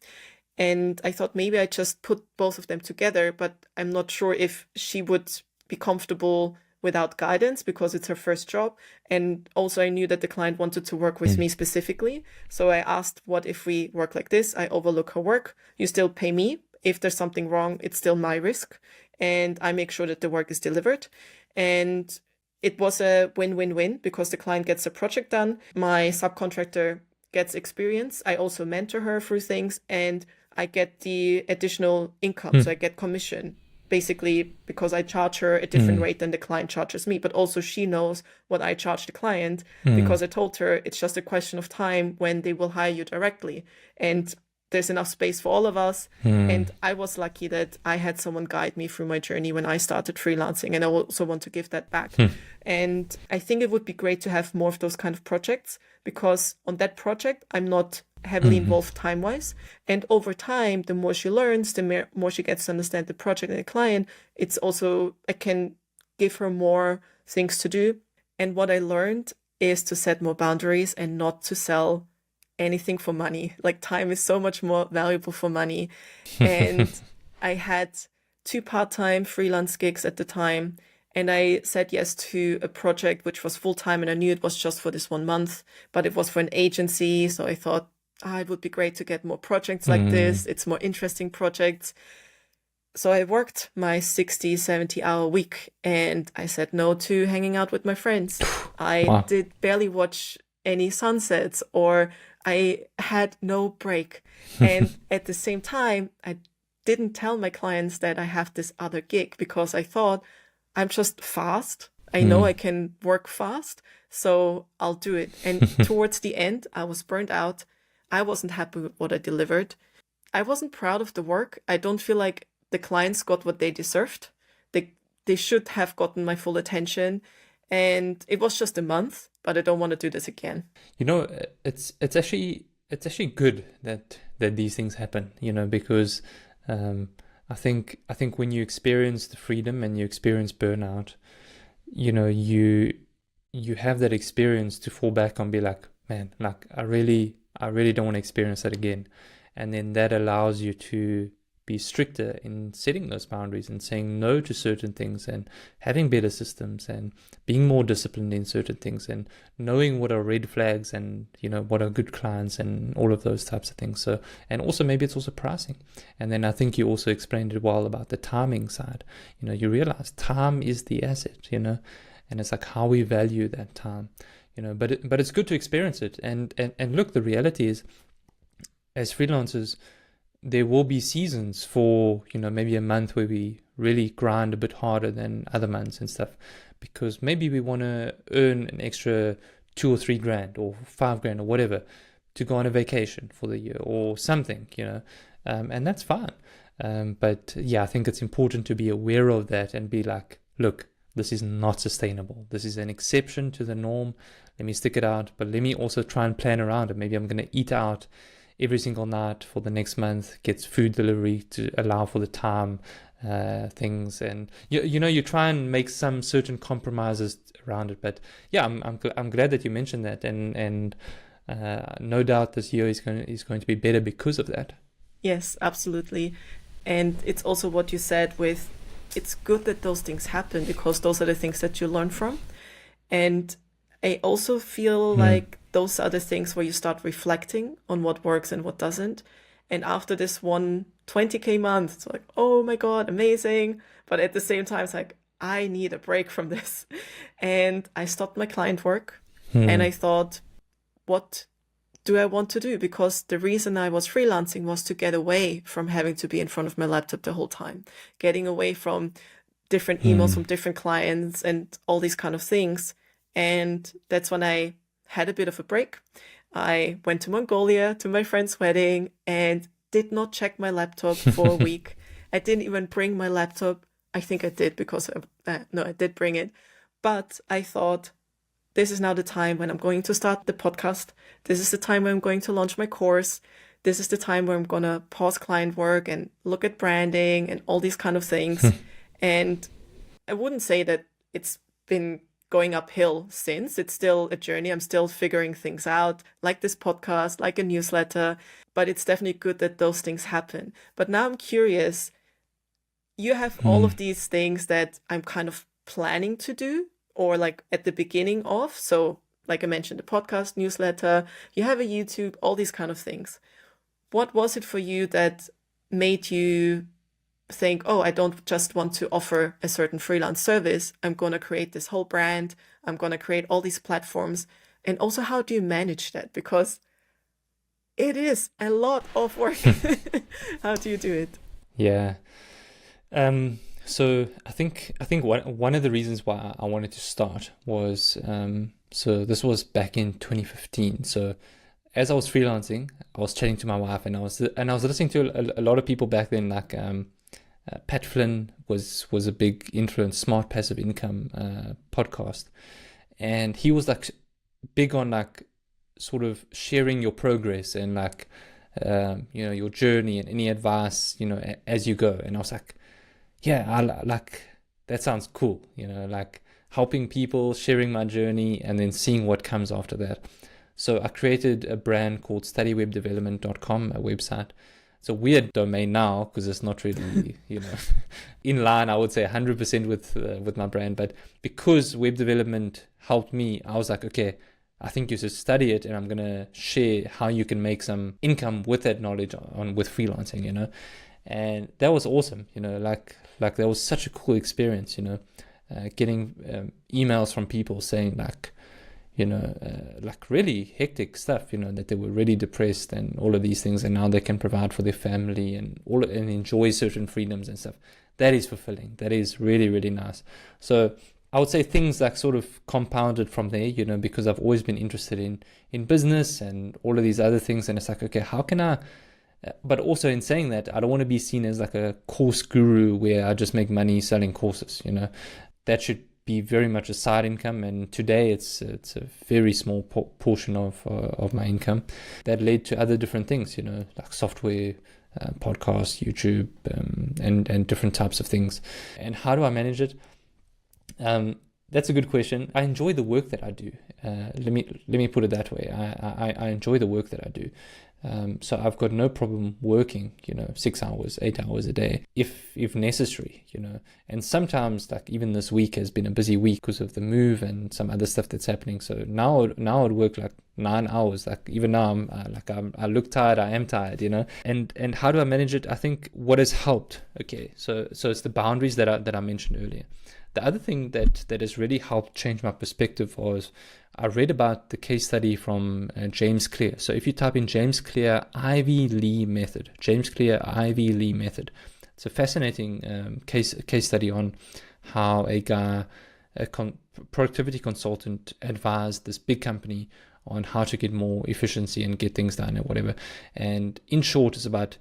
And I thought maybe I just put both of them together, but I'm not sure if she would be comfortable without guidance, because it's her first job. And also I knew that the client wanted to work with me specifically. So I asked, what if we work like this? I overlook her work. You still pay me. If there's something wrong, it's still my risk. And I make sure that the work is delivered. And it was a win-win-win, because the client gets the project done. My subcontractor gets experience. I also mentor her through things, and I get the additional income. So I get commission, basically, because I charge her a different rate than the client charges me. But also she knows what I charge the client, because I told her it's just a question of time when they will hire you directly. And there's enough space for all of us. And I was lucky that I had someone guide me through my journey when I started freelancing, and I also want to give that back. And I think it would be great to have more of those kind of projects, because on that project, I'm not heavily involved time-wise. And over time, the more she learns, the more she gets to understand the project and the client, it's also, I can give her more things to do. And what I learned is to set more boundaries and not to sell anything for money. Like, time is so much more valuable for money. And I had 2 part-time freelance gigs at the time, and I said yes to a project which was full-time, and I knew it was just for this 1 month, but it was for an agency. So I thought, it would be great to get more projects like this. It's more interesting projects. So I worked my 60, 70-hour week, and I said no to hanging out with my friends. I did barely watch any sunsets, or I had no break. And at the same time, I didn't tell my clients that I have this other gig, because I thought, I'm just fast. I know I can work fast, so I'll do it. And towards the end, I was burned out. I wasn't happy with what I delivered. I wasn't proud of the work. I don't feel like the clients got what they deserved. They should have gotten my full attention. And it was just a month, but I don't want to do this again. It's actually good that these things happen, because I think when you experience the freedom and you experience burnout, you have that experience to fall back on, be like, man, like I really don't want to experience that again. And then that allows you to be stricter in setting those boundaries and saying no to certain things and having better systems and being more disciplined in certain things and knowing what are red flags and, what are good clients and all of those types of things. So, and also maybe it's also pricing. And then I think you also explained it well about the timing side. You realize time is the asset, and it's like how we value that time, but it's good to experience it. And look, the reality is, as freelancers, there will be seasons for, maybe a month where we really grind a bit harder than other months and stuff, because maybe we want to earn an extra 2 or 3 grand or 5 grand or whatever to go on a vacation for the year or something, and that's fine. But yeah, I think it's important to be aware of that and be like, look, this is not sustainable. This is an exception to the norm. Let me stick it out, but let me also try and plan around it. Maybe I'm going to eat out every single night for the next month, gets food delivery to allow for the time things, and you try and make some certain compromises around it. But yeah, I'm glad that you mentioned that, and no doubt this year is going to be better because of that. Yes, absolutely. And it's also what you said with, it's good that those things happen because those are the things that you learn from. And I also feel like those are the things where you start reflecting on what works and what doesn't. And after this one 20K month, it's like, oh my God, amazing. But at the same time, it's like, I need a break from this. And I stopped my client work and I thought, what do I want to do? Because the reason I was freelancing was to get away from having to be in front of my laptop the whole time, getting away from different emails from different clients and all these kind of things. And that's when I had a bit of a break. I went to Mongolia to my friend's wedding and did not check my laptop for a week. I didn't even bring my laptop. I think I did because, no, I did bring it. But I thought, this is now the time when I'm going to start the podcast. This is the time when I'm going to launch my course. This is the time where I'm going to pause client work and look at branding and all these kind of things. And I wouldn't say that it's been going uphill since. It's still a journey. I'm still figuring things out, like this podcast, like a newsletter, but it's definitely good that those things happen. But now I'm curious, you have all of these things that I'm kind of planning to do, or like at the beginning of. So like I mentioned, the podcast, newsletter, you have a YouTube, all these kind of things. What was it for you that made you think, oh, I don't just want to offer a certain freelance service. I'm going to create this whole brand. I'm going to create all these platforms. And also, how do you manage that? Because it is a lot of work. How do you do it? Yeah. So I think one of the reasons why I wanted to start was, so this was back in 2015. So as I was freelancing, I was chatting to my wife, and I was listening to a lot of people back then, like Pat Flynn was a big influence, Smart Passive Income podcast, and he was like big on like sort of sharing your progress and like your journey and any advice as you go. And I was like, yeah, I like that sounds cool, like helping people, sharing my journey, and then seeing what comes after that. So I created a brand called studywebdevelopment.com, a website. It's a weird domain now because it's not really, in line, I would say 100% with my brand. But because web development helped me, I was like, okay, I think you should study it, and I'm going to share how you can make some income with that knowledge with freelancing, And that was awesome, like that was such a cool experience, getting emails from people saying like, like really hectic stuff, that they were really depressed and all of these things, and now they can provide for their family and enjoy certain freedoms and stuff. That is fulfilling. That is really, really nice. So I would say things like sort of compounded from there, because I've always been interested in business and all of these other things. And it's like, okay, how can I, but also in saying that, I don't want to be seen as like a course guru where I just make money selling courses, that should be very much a side income, and today it's a very small portion of my income. That led to other different things, like software, podcasts, YouTube, and different types of things. And how do I manage it? That's a good question. I enjoy the work that I do. Let me put it that way. I enjoy the work that I do. So I've got no problem working, 6 hours, 8 hours a day, if necessary, And sometimes, like even this week has been a busy week because of the move and some other stuff that's happening. So now I'd work like 9 hours. Like even now, I look tired. I am tired, And how do I manage it? I think what has helped. Okay, so it's the boundaries that I mentioned earlier. The other thing that has really helped change my perspective was I read about the case study from James Clear. So if you type in James Clear Ivy Lee method, it's a fascinating case study on how a guy, productivity consultant, advised this big company on how to get more efficiency and get things done or whatever. And in short, it's about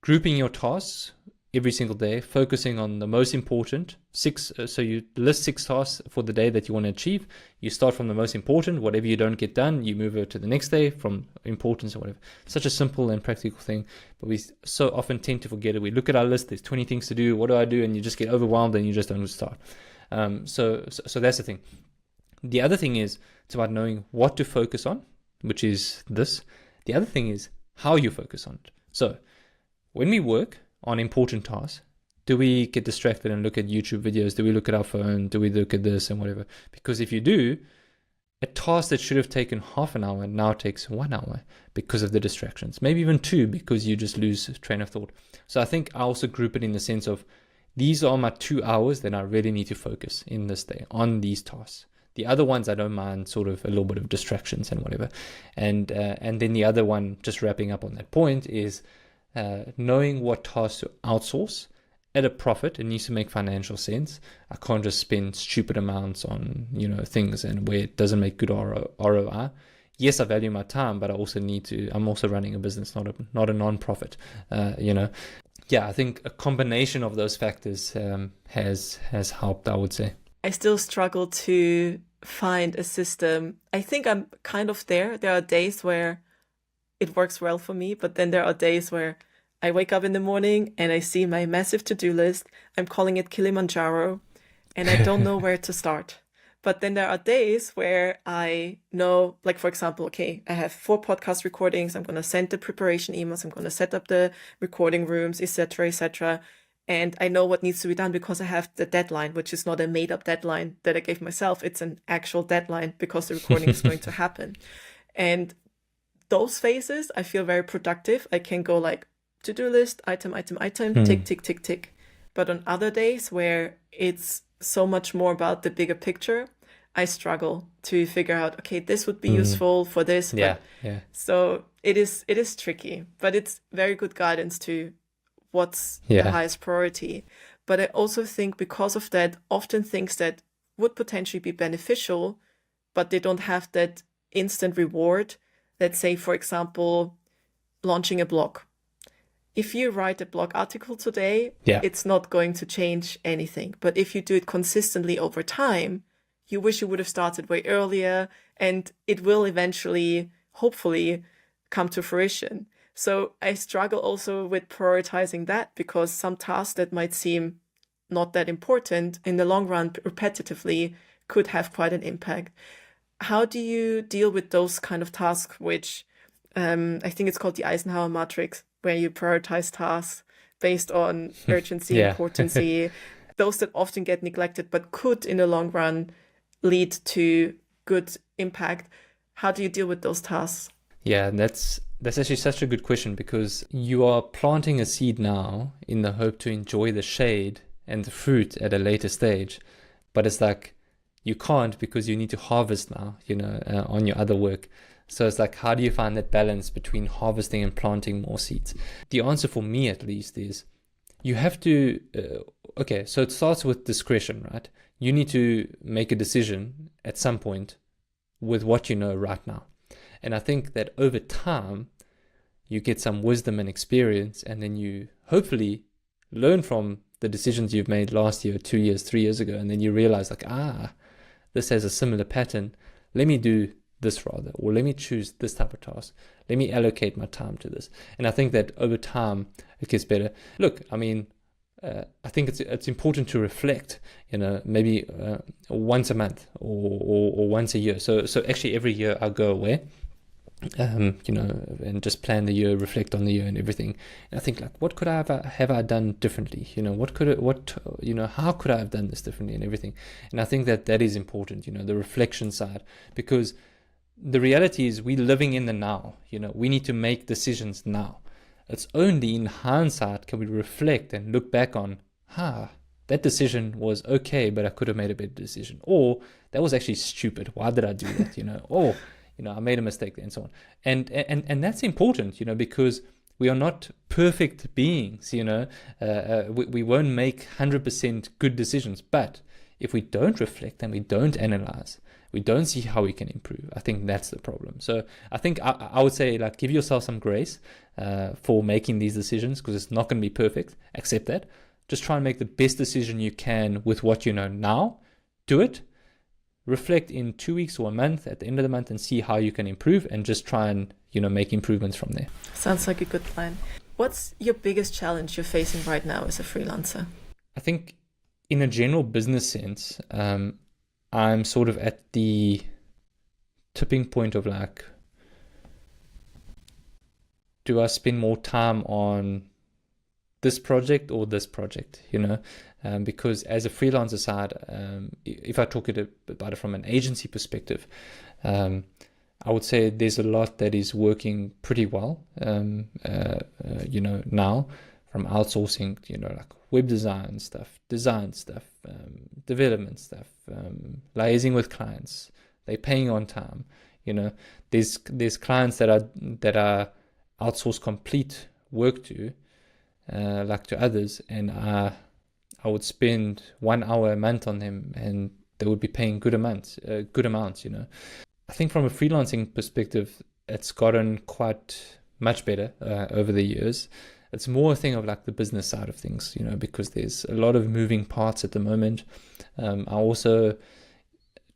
grouping your tasks every single day, focusing on the most important so you list 6 tasks for the day that you want to achieve. You start from the most important. Whatever you don't get done, you move over to the next day from importance or whatever. Such a simple and practical thing, but we so often tend to forget it. We look at our list, there's 20 things to do, what do I do? And you just get overwhelmed and you just don't start. So that's the thing. The other thing is it's about knowing what to focus on, which is this. The other thing is how you focus on it. So when we work on important tasks, do we get distracted and look at YouTube videos? Do we look at our phone? Do we look at this and whatever? Because if you do, a task that should have taken half an hour now takes 1 hour because of the distractions, maybe even 2 because you just lose train of thought. So I think I also group it in the sense of these are my 2 hours that I really need to focus in this day on these tasks. The other ones I don't mind sort of a little bit of distractions and whatever. And then the other one, just wrapping up on that point, is knowing what tasks to outsource at a profit. It needs to make financial sense. I can't just spend stupid amounts on things and where it doesn't make good ROI. Yes, I value my time, but I'm also running a business, not a non-profit. Yeah, I think a combination of those factors has helped, I would say. I still struggle to find a system. I think I'm kind of there. There are days where it works well for me, but then there are days where I wake up in the morning and I see my massive to-do list. I'm calling it Kilimanjaro, and I don't know where to start. But then there are days where I know, like, for example, okay, I have 4 podcast recordings. I'm going to send the preparation emails. I'm going to set up the recording rooms, etc., etc. And I know what needs to be done because I have the deadline, which is not a made-up deadline that I gave myself. It's an actual deadline because the recording is going to happen. And those phases, I feel very productive. I can go like to-do list, item, tick, tick, tick, tick. But on other days where it's so much more about the bigger picture, I struggle to figure out, okay, this would be useful for this. Yeah. So it is tricky, but it's very good guidance to what's the highest priority. But I also think because of that, often things that would potentially be beneficial, but they don't have that instant reward. Let's say, for example, launching a blog. If you write a blog article today, it's not going to change anything. But if you do it consistently over time, you wish you would have started way earlier, and it will eventually, hopefully, come to fruition. So I struggle also with prioritizing that, because some tasks that might seem not that important in the long run repetitively could have quite an impact. How do you deal with those kind of tasks, which I think it's called the Eisenhower matrix, where you prioritize tasks based on urgency, importancy, those that often get neglected but could in the long run lead to good impact? How do you deal with those tasks? Yeah, that's actually such a good question, because you are planting a seed now in the hope to enjoy the shade and the fruit at a later stage. But it's like, you can't, because you need to harvest now, on your other work. So it's like, how do you find that balance between harvesting and planting more seeds? The answer for me, at least, is you have to, so it starts with discretion, right? You need to make a decision at some point with what you know right now. And I think that over time, you get some wisdom and experience, and then you hopefully learn from the decisions you've made last year, 2 years, 3 years ago, and then you realize like, this has a similar pattern. Let me do this rather, or let me choose this type of task. Let me allocate my time to this. And I think that over time, it gets better. Look, I mean, I think it's important to reflect, maybe once a month or once a year. So actually every year I go away and just plan the year, reflect on the year and everything. And I think, like, what could I have I done differently? How could I have done this differently and everything? And I think that is important, the reflection side, because the reality is we're living in the now. We need to make decisions now. It's only in hindsight can we reflect and look back on, that decision was okay, but I could have made a better decision. Or that was actually stupid. Why did I do that? Or, I made a mistake there and so on. And that's important, because we are not perfect beings, we won't make 100% good decisions. But if we don't reflect and we don't analyze, we don't see how we can improve, I think that's the problem. So I think I would say, like, give yourself some grace for making these decisions, because it's not going to be perfect. Accept that. Just try and make the best decision you can with what you know now. Do it. Reflect in 2 weeks or a month at the end of the month and see how you can improve, and just try and, make improvements from there. Sounds like a good plan. What's your biggest challenge you're facing right now as a freelancer? I think in a general business sense, I'm sort of at the tipping point of, like, do I spend more time on this project or this project, because as a freelancer side, if I talk about it from an agency perspective, I would say there's a lot that is working pretty well, now, from outsourcing, like web design stuff, development stuff, liaising with clients, they're paying on time. There's clients that are outsourced complete work to, like to others, and I would spend 1 hour a month on them, and they would be paying good amounts. I think from a freelancing perspective, it's gotten quite much better over the years. It's more a thing of, like, the business side of things, because there's a lot of moving parts at the moment. I also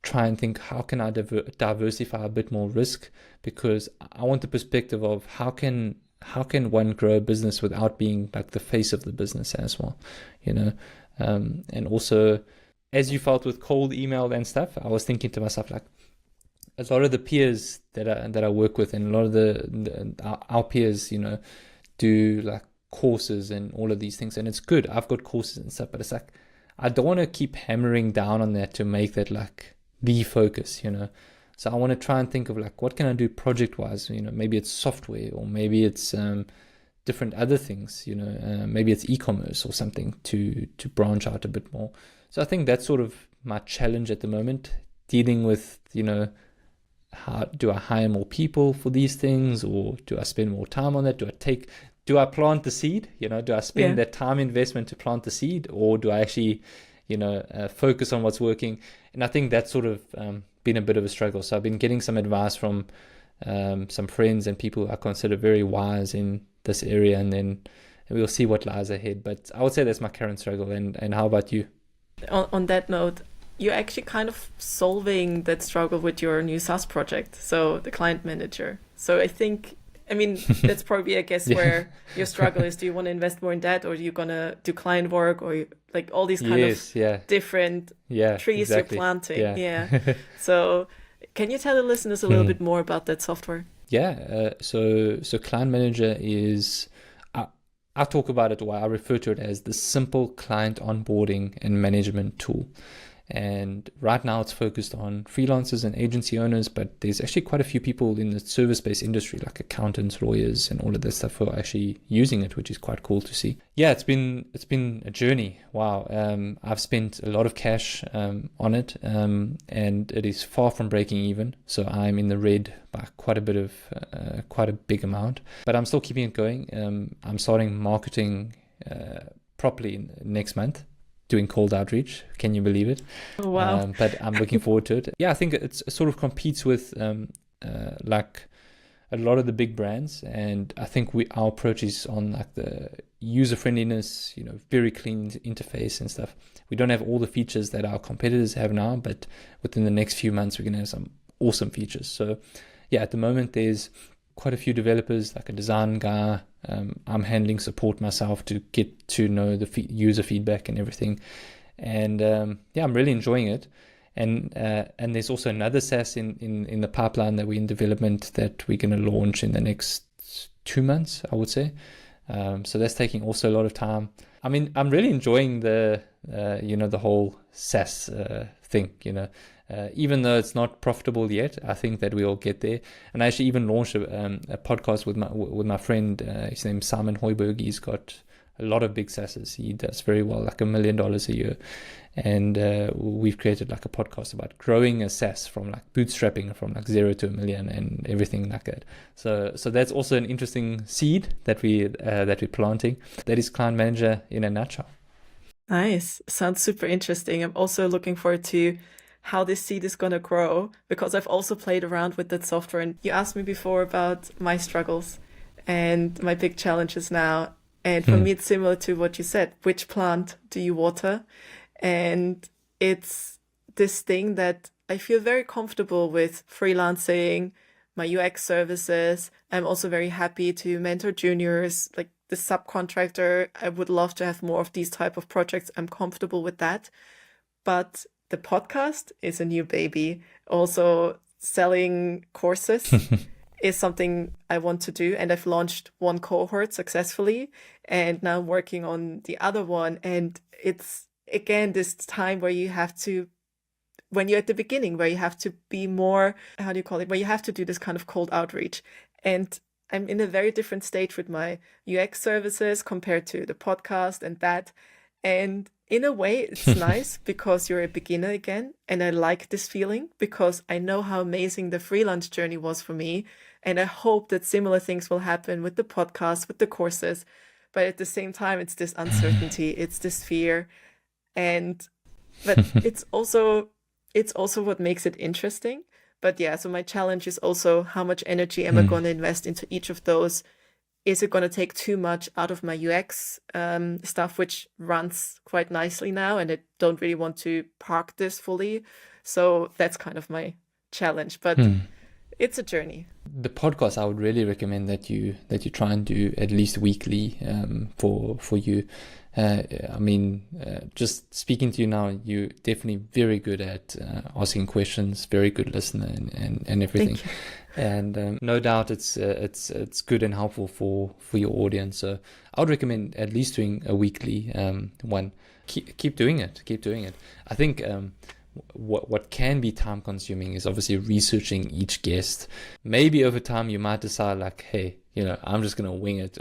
try and think, how can I diversify a bit more risk, because I want the perspective of how can one grow a business without being, like, the face of the business as well, and also, as you felt with cold email and stuff, I was thinking to myself, like, a lot of the peers that I work with, and a lot of our peers, do, like, courses and all of these things, and it's good. I've got courses and stuff, but it's like, I don't want to keep hammering down on that to make that, like, the focus, So I want to try and think of, like, what can I do project wise? Maybe it's software, or maybe it's different other things. Maybe it's e-commerce or something to branch out a bit more. So I think that's sort of my challenge at the moment, dealing with, how do I hire more people for these things, or do I spend more time on that? Do I plant the seed? Do I spend that time investment to plant the seed, or do I actually, focus on what's working? And I think that's sort of been a bit of a struggle. So I've been getting some advice from some friends and people I consider very wise in this area, and then we'll see what lies ahead. But I would say that's my current struggle. And how about you? On that note, you're actually kind of solving that struggle with your new SaaS project, so the client manager. So that's probably, I guess, where your struggle is. Do you want to invest more in that, or are you going to do client work, or like all these kind of different trees you're planting? Yeah. So can you tell the listeners a little bit more about that software? Yeah. So Client Manager is, I talk about it, or I refer to it as the simple client onboarding and management tool. And right now it's focused on freelancers and agency owners, but there's actually quite a few people in the service-based industry, like accountants, lawyers, and all of this stuff, who are actually using it, which is quite cool to see. Yeah, it's been a journey. Wow. I've spent a lot of cash on it, and it is far from breaking even. So I'm in the red by quite a big amount, but I'm still keeping it going. I'm starting marketing properly next month, doing cold outreach. Can you believe it? Oh, wow. But I'm looking forward to it. Yeah, I think it sort of competes with like a lot of the big brands, and I think our approach is on, like, the user friendliness, very clean interface and stuff. We don't have all the features that our competitors have now, but within the next few months we're going to have some awesome features. So yeah, at the moment there's quite a few developers, like a design guy. I'm handling support myself to get to know the user feedback and everything. And I'm really enjoying it. And there's also another SaaS in the pipeline that we're in development that we're going to launch in the next 2 months, I would say. So that's taking also a lot of time. I mean, I'm really enjoying the whole SaaS thing, even though it's not profitable yet. I think that we'll get there. And I actually even launched a podcast with my friend. His name's Simon Hoiberg. He's got a lot of big SaaSes. He does very well, like $1 million a year. And we've created like a podcast about growing a SaaS from like bootstrapping from like 0 to 1 million and everything like that. So that's also an interesting seed that we're planting. That is Client Manager in a nutshell. Nice. Sounds super interesting. I'm also looking forward to how this seed is going to grow, because I've also played around with that software. And you asked me before about my struggles and my big challenges now. And for me, it's similar to what you said. Which plant do you water? And it's this thing that I feel very comfortable with freelancing, my UX services. I'm also very happy to mentor juniors, like the subcontractor. I would love to have more of these type of projects. I'm comfortable with that. But the podcast is a new baby. Also, selling courses is something I want to do. And I've launched one cohort successfully. And now I'm working on the other one. And it's, again, this time where you have to, when you're at the beginning, where you have to be more, how do you call it? Where you have to do this kind of cold outreach. And I'm in a very different stage with my UX services compared to the podcast and that. And in a way, it's nice because you're a beginner again. And I like this feeling because I know how amazing the freelance journey was for me. And I hope that similar things will happen with the podcast, with the courses. But at the same time, it's this uncertainty, it's this fear. But it's also what makes it interesting. But yeah, so my challenge is also how much energy am I going to invest into each of those? Is it going to take too much out of my UX stuff, which runs quite nicely now, and I don't really want to park this fully. So that's kind of my challenge, but it's a journey. The podcast, I would really recommend that you try and do at least weekly for you. I mean, just speaking to you now, you're definitely very good at asking questions, very good listener, and everything. And no doubt it's good and helpful for your audience. So I would recommend at least doing a weekly one. Keep doing it. I think what can be time consuming is obviously researching each guest. Maybe over time you might decide like, hey, I'm just going to wing it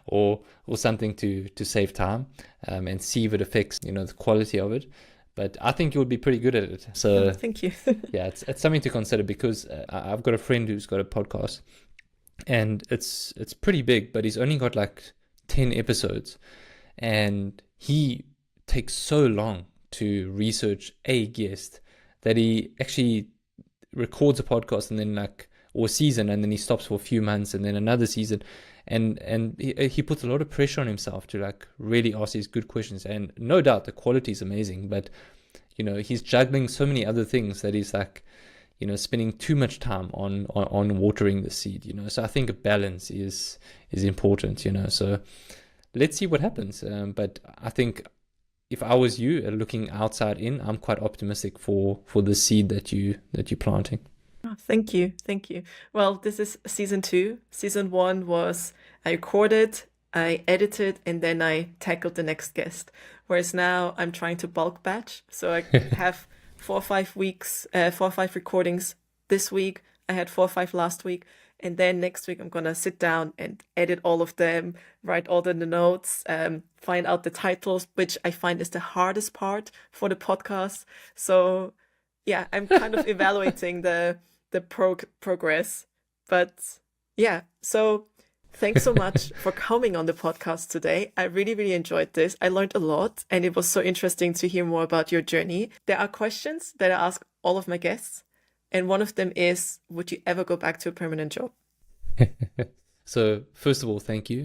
or something to save time and see if it affects, the quality of it. But I think you would be pretty good at it. So thank you. Yeah, it's something to consider because I've got a friend who's got a podcast and it's pretty big, but he's only got like 10 episodes and he takes so long to research a guest that he actually records a podcast and then or a season, and then he stops for a few months and then another season, and he puts a lot of pressure on himself to really ask these good questions. And no doubt the quality is amazing, but he's juggling so many other things that he's spending too much time on watering the seed. So I think a balance is important. So let's see what happens. But I think if I was you, looking outside in, I'm quite optimistic for the seed that you're planting. Oh, thank you. Well, this is season 2. Season 1 was I recorded, I edited, and then I tackled the next guest. Whereas now I'm trying to bulk batch. So I have 4 or 5 recordings this week. I had 4 or 5 last week. And then next week I'm going to sit down and edit all of them, write all the notes, find out the titles, which I find is the hardest part for the podcast. So yeah, I'm kind of evaluating the progress. But yeah, so thanks so much for coming on the podcast today. I really, really enjoyed this. I learned a lot and it was so interesting to hear more about your journey. There are questions that I ask all of my guests. And one of them is, would you ever go back to a permanent job? So first of all, thank you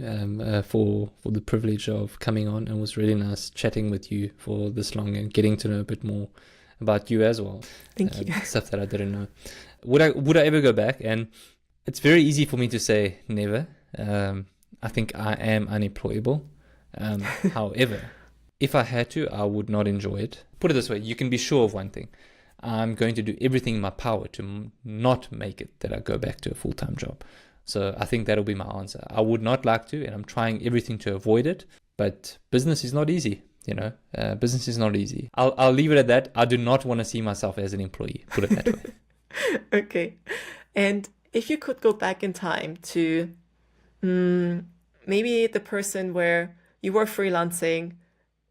for the privilege of coming on. It was really nice chatting with you for this long and getting to know a bit more about you as well. Thank you. Stuff that I didn't know. Would I ever go back? And it's very easy for me to say never. I think I am unemployable. However, if I had to, I would not enjoy it. Put it this way, you can be sure of one thing. I'm going to do everything in my power to not make it that I go back to a full-time job. So I think that'll be my answer. I would not like to, and I'm trying everything to avoid it, but business is not easy. Business is not easy. I'll leave it at that. I do not want to see myself as an employee, put it that way. Okay. And if you could go back in time to maybe the person where you were freelancing,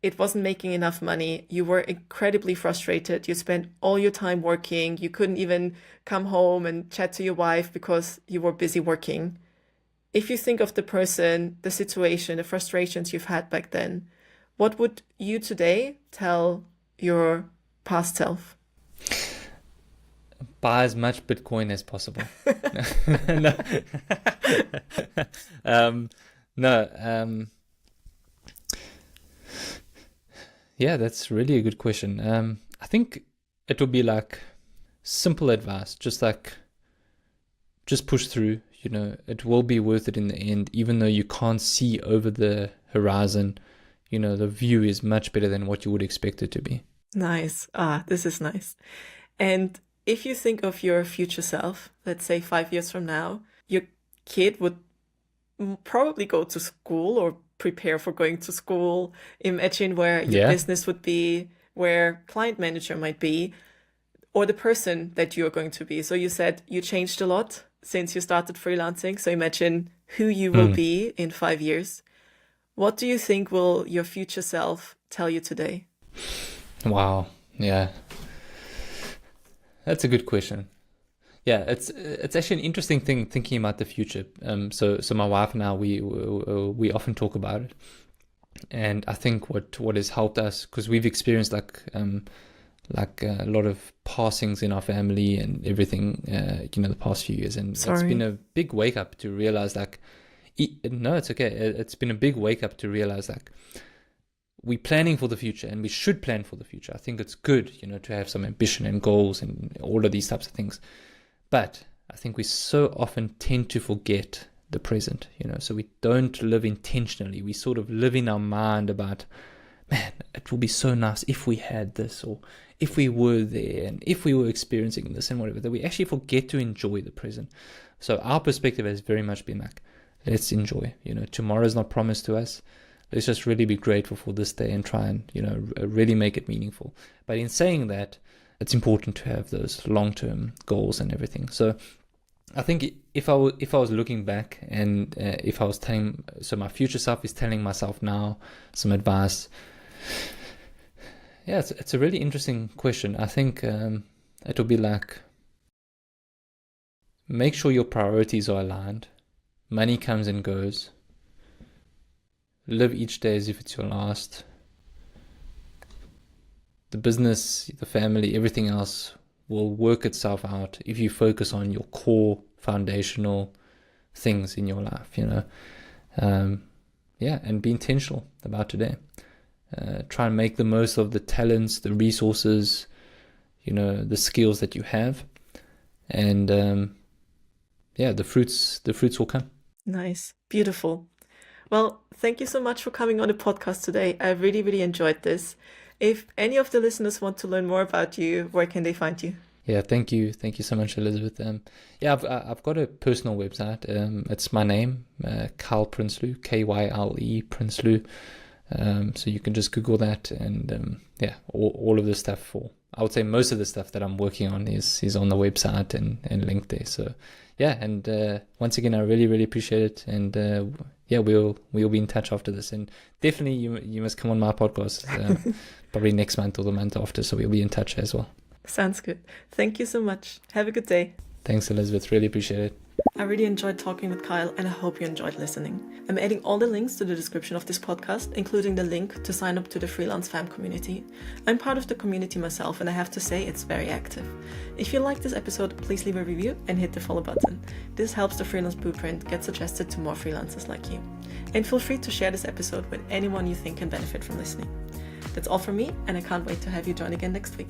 it wasn't making enough money, you were incredibly frustrated, you spent all your time working, you couldn't even come home and chat to your wife because you were busy working. If you think of the person, the situation, the frustrations you've had back then, what would you today tell your past self? Buy as much Bitcoin as possible. Yeah, that's really a good question. I think it would be like simple advice, just push through. It will be worth it in the end, even though you can't see over the horizon. The view is much better than what you would expect it to be. Nice. This is nice. And if you think of your future self, let's say 5 years from now, your kid would probably go to school or prepare for going to school. Imagine where your business would be, where client manager might be, or the person that you're going to be. So you said you changed a lot since you started freelancing. So imagine who you will be in 5 years. What do you think will your future self tell you today? Wow. Yeah. That's a good question. Yeah, it's actually an interesting thing thinking about the future. So my wife and I, we often talk about it, and I think what has helped us, because we've experienced like a lot of passings in our family and everything, the past few years, and it's been a big wake up to realize no, it's okay. It's been a big wake up to realize we're planning for the future, and we should plan for the future. I think it's good, to have some ambition and goals and all of these types of things. But I think we so often tend to forget the present, so we don't live intentionally. We sort of live in our mind about, man, it will be so nice if we had this, or if we were there, and if we were experiencing this and whatever, that we actually forget to enjoy the present. So our perspective has very much been let's enjoy, tomorrow's not promised to us. Let's just really be grateful for this day and try and, really make it meaningful. But in saying that, it's important to have those long-term goals and everything. So I think if I was looking back, and if I was so my future self is telling myself now some advice. Yeah, it's a really interesting question. I think it'll be make sure your priorities are aligned. Money comes and goes. Live each day as if it's your last. The business, the family, everything else will work itself out if you focus on your core foundational things in your life, and be intentional about today. Try and make the most of the talents, the resources, the skills that you have, and the fruits will come. Nice. Beautiful. Well, thank you so much for coming on the podcast today. I really, really enjoyed this. If any of the listeners want to learn more about you, where can they find you? Yeah, thank you. Thank you so much, Elisabeth. I've got a personal website. It's my name, Kyle Prinsloo, Kyle Prinsloo. So you can just Google that, and all of the stuff, I would say most of the stuff that I'm working on is on the website and linked there. So once again, I really, really appreciate it, and we'll be in touch after this, and definitely you must come on my podcast probably next month or the month after, so we'll be in touch as well. Sounds good. Thank you so much. Have a good day. Thanks, Elisabeth. Really appreciate it. I really enjoyed talking with Kyle, and I hope you enjoyed listening. I'm adding all the links to the description of this podcast, including the link to sign up to the Freelance Fam community. I'm part of the community myself, and I have to say it's very active. If you liked this episode, please leave a review and hit the follow button. This helps the Freelance Blueprint get suggested to more freelancers like you. And feel free to share this episode with anyone you think can benefit from listening. That's all from me, and I can't wait to have you join again next week.